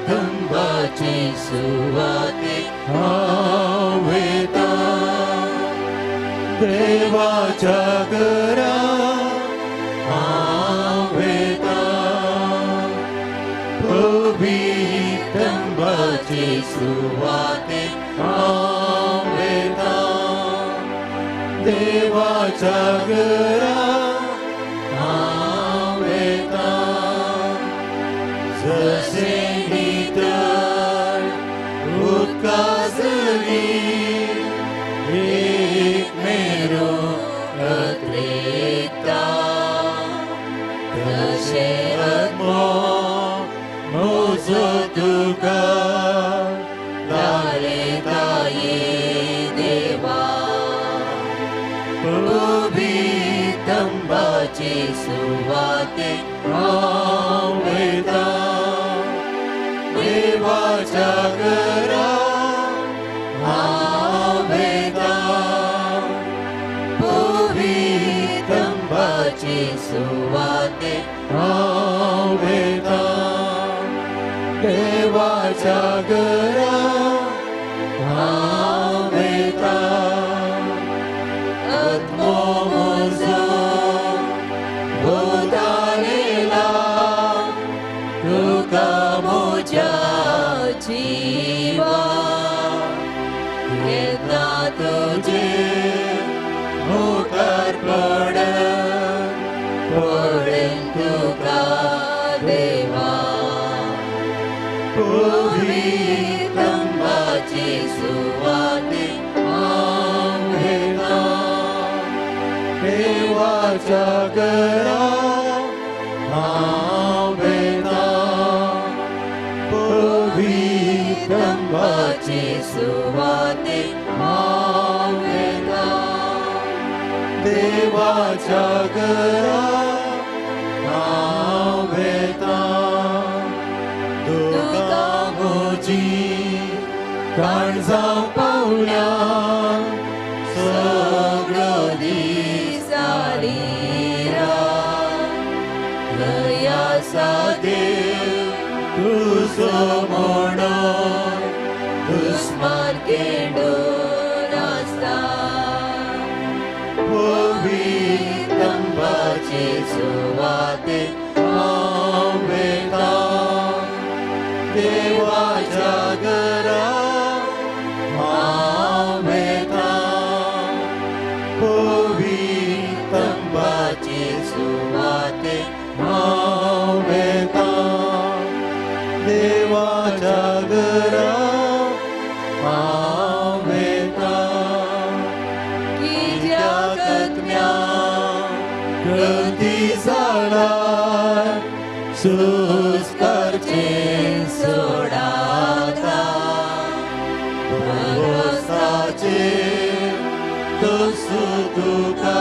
तंबाची सुवाते हांव येता. देवाच्या घरा हांव येता. तंबाची सुवाते हांव येता. देवाच्या घरा हांव येता. जसे उदकाजली एक मेरो अत्रेता. तशे आत्मो म्हजो तुका दालयता ये देवा. पवित्र तंबाचे सुवाते हांव येता. देवाच्या घरा हांव येता. पवित्र तंबाची सुवाते हांव येता. देवाच्या घरा हांव येता. आत्मो
पळेन तुका देवा पवित्र तंबाची सुवाती हांव घेता
देवाच्या घरा हांव वेता पवित्र
तंबाची सुवाती हांव घेता
देवाच्या घरा हांव वेता तुका म्हजी काळजां पावल्या
सगळो दीस जाली दया देव
तुजो म्हणून
दुस्मान केडून आसता पवित्र तंबाची सुवाती हांव वेता
देवाच्या घरा हांव वेता
पवित्र तंबाची सुवाती
हांव वेता देवाच्या घरा हांव वेता
कित्याक
गती जाणार सुस्कारचे सोडाता भरोसाचे तसो तुका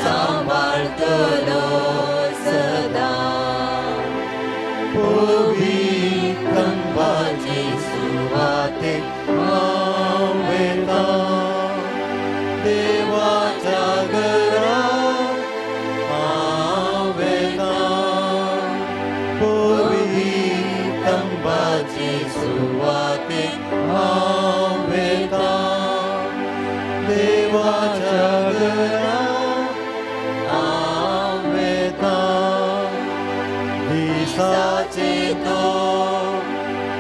सांबाळतलो सदा
पवित्र तंबाची सुवाती हांव वेता देवाच्या घरा हांव वेता पवित्र तंबाची सुवाती हांव वेता देवाच्या घरा हांव वेता दिसाचे तो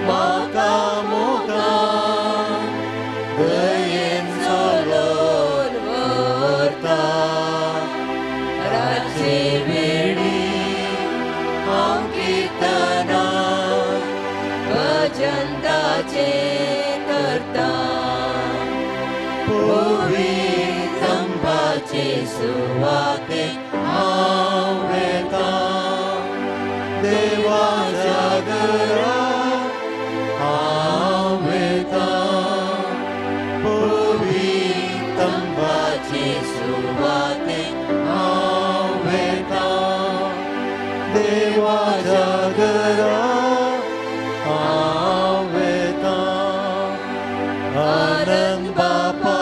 म्हाका मोगान दयेन चलोन व्हरता
रातचे वेळी हांव कीर्तना भजन ताचे करता पवित्र तंबाची सुवाती
हांव वेता देवाच्या घरा हांव वेता पवित्र तंबाची सुवाती हांव वेता देवाच्या घरा हांव वेता आनंद बापा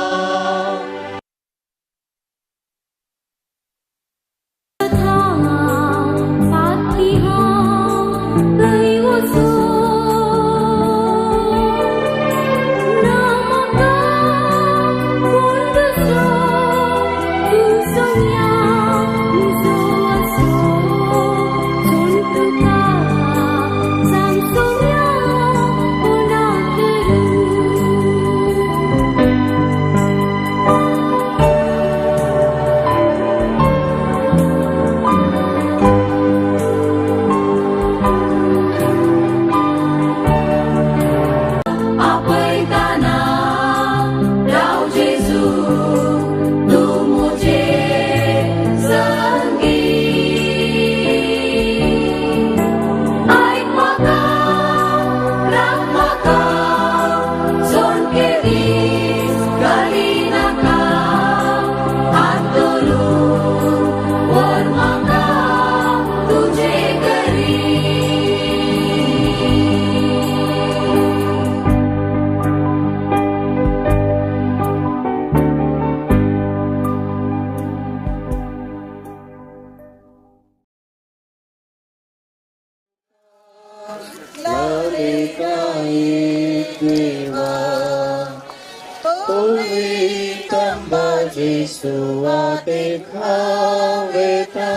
सुवाते खावेता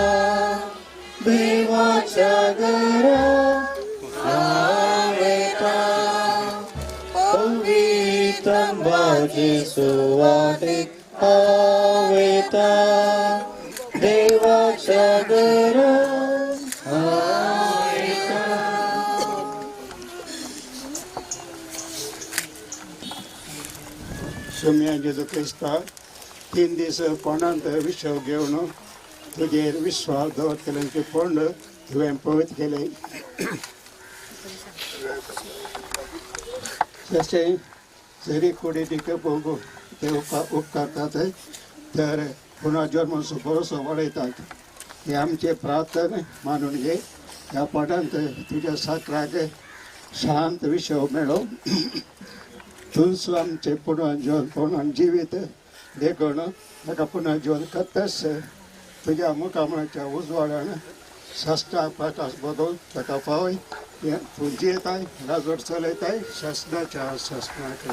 देवाच्या घरा खावेता पवित्र तंबाची सुवाते खावेता देव
देवाच्या घरा
सोम्या जेजू क्रिस्ता 3 दीस पोंडांत विश्व घेवन तुजेर विश्वास दवरतल्यांचे पोंड तुवें पवित्र केले जशें जरी कुडी दिके भोगू ते उपकारतात तर पुन्हा जन्माचो भरोसो वाडयतात हे आमचे प्रार्थना मानून घे ह्या पोटांत तुज्या साकराक शांत विश्व मेळो थंयसू आमचे पुन्हा जीवन पुन्हा जिवीत देखून ताका पुन्हा जीवन करतस तुज्या मुखामळाच्या उजवाडान शास्त्रा प्रकाश बदल ताका पावय तूं जियेताय राजवट चलयताय शासनाच्या शासनाक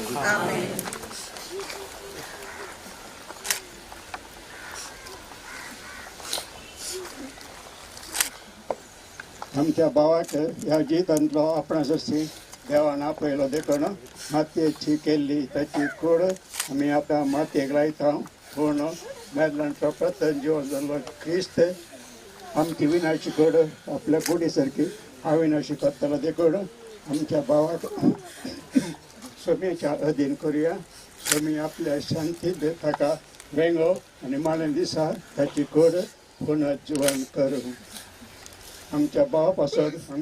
आमच्या भावाक ह्या जितांतलो आपणाची देवान आपयलो देखून मातयेची केल्ली ताची कूड आमी आपल्या मातयेक लायता पूण मेदलांचो प्रतन जिवन जाल्लो क्रिस्त आमची विनाशी कूड आपल्या कुडी सारकी अविनाशी करतलो देखून आमच्या भावाक सोम्याच्या अधीन करुया सोमी आपल्या शांतीत ताका वेंगो आनी माने दिसा ताची कूड पुनः जीवन करूं आमच्या भावा पासून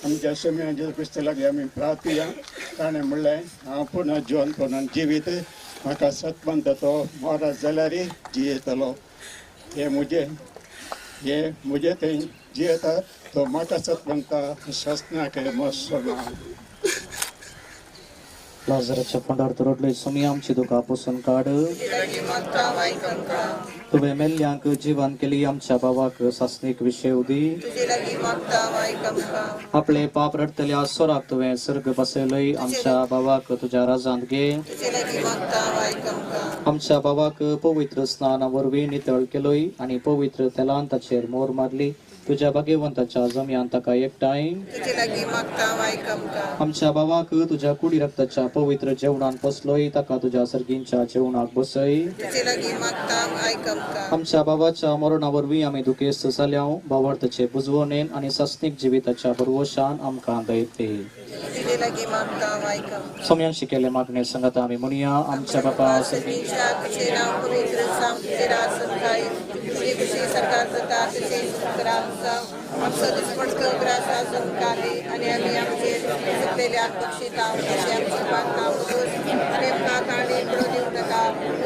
आमच्या सोम्या जेजू क्रिस्ता लागीं आमी प्रार्थुया ताणें म्हणलें हांव पुन्हा जीवन पुन्हा जिवीत म्हाका सतमंत तो मोरात जाल्यार जियेतलो हे म्हजे थंय जियेता तो म्हाका सतमंता शासनाक मसना
लाजराच्या पंडार रडले सोमी आमची दुका पुसून काढ तुवें मेल्ल्यांक जिवन केली आमच्या भावाक सासणीक विशेव दी आपले पाप रडतल्या स्वराक तुवें सर्ग बसयलय आमच्या भावाक तुज्या राजांत घे आमच्या भावाक पवित्र स्नाना वरवीं नितळ केलोय आनी पवित्र तेलान ताचेर मोर मारली तुझ्या भाग्यवंताच्या जम्यान ताका एकठांय आमच्या भावाक तुझ्या कुडी रक्ताच्या पवित्र जेवणान पसलोय ताका तुझ्या सर्गींच्या जेवणाक बसय आमच्या भावाच्या मरणा वरवीं आमी दुखेस्त जाल्या भावार्थाचे बुजवणेन आनी सस्तीक जिविताच्या भरवशान आमकां दैते सोम्यांशी केले मागणे सांगता आमी म्हणुया आमच्या बापा
सरकार जाता तशें आमचो दिसपडतो ग्रास आजून काली आनी आमी आमचे चुकलेल्या बक्षिता अशें आमची मागता आनी आमकां काणी इकडो दिवं नाका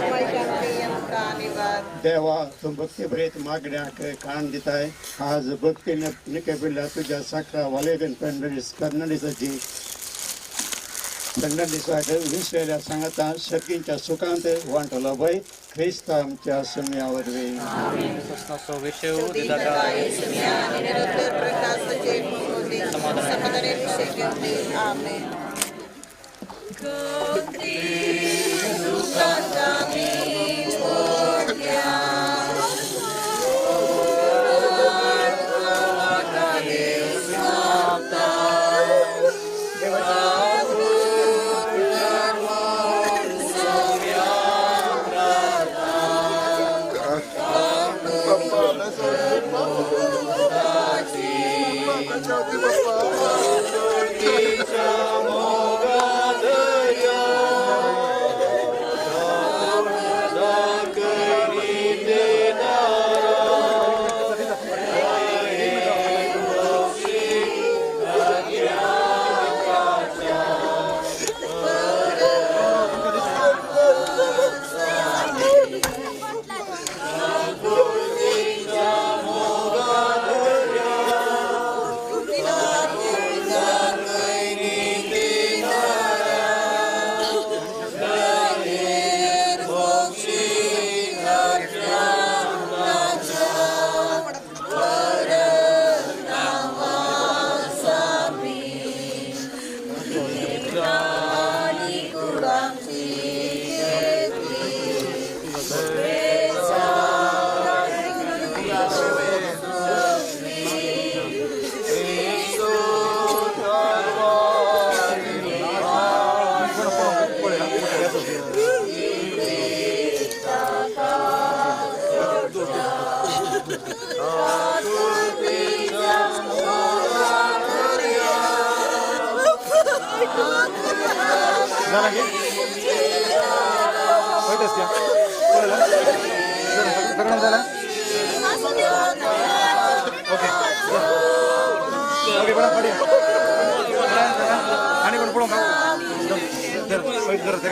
मायकांनी आमकां आनिवाद
देवा तूं भक्ती बरेत मागण्याक कान दिताय आज भक्तीन निकेबिल्ल्या तुज्या साकरा वालेगन कर्नाडिसाची दिसाक विसरलेल्या सांगता शक्तींच्या सुखांत वांटलो भय क्रिस्त आमच्या सोम्या वरवीं
झाला की होईतच त्या सगळं झालं ओके ओके बडा पडी आणि पण पडून वाईट करत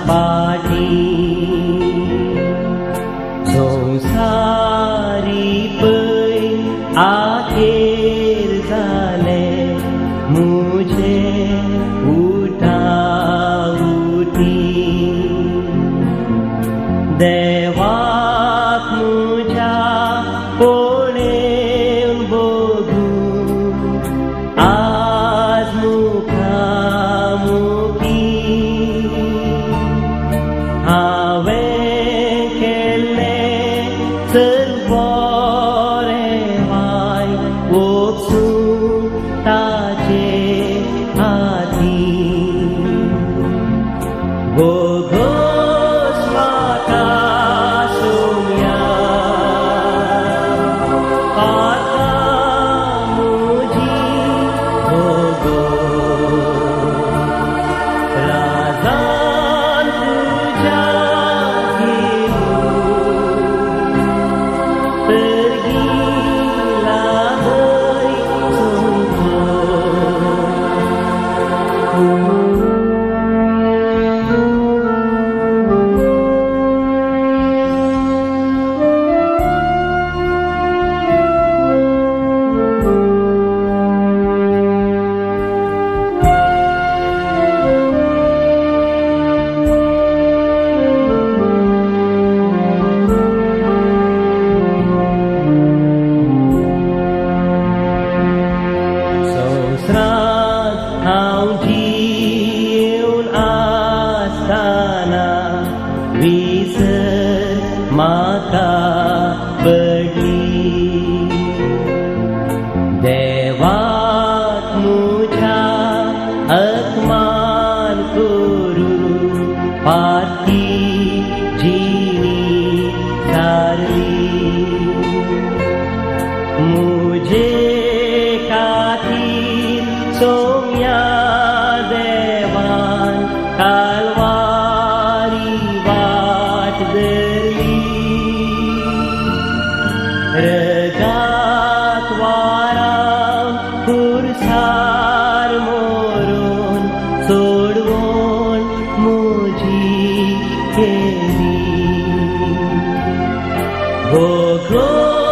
पाठी संसारी पै आखेर जाले मुझे उठा उठी देवाक मुझ्या पोळेन बघू आज मुखामुखी हांवें केल्लें सर्व बरें वायट वचून ताचे हातीन भोगोस म्हाका सोम्या पातां म्हजी भोगोस राजान तुज्या घेवन सर्गीला हय संवसारांत हांव जिवन आसतना विसर म्हाका पडली देवाक मुझ्या अपमान करून पाती जिणी सारली मुझे खातीर सोम्या देवान कालवारी वाट धरली रगात वारां खुर्सार मोरून सोडवून म्हजी केली भोगो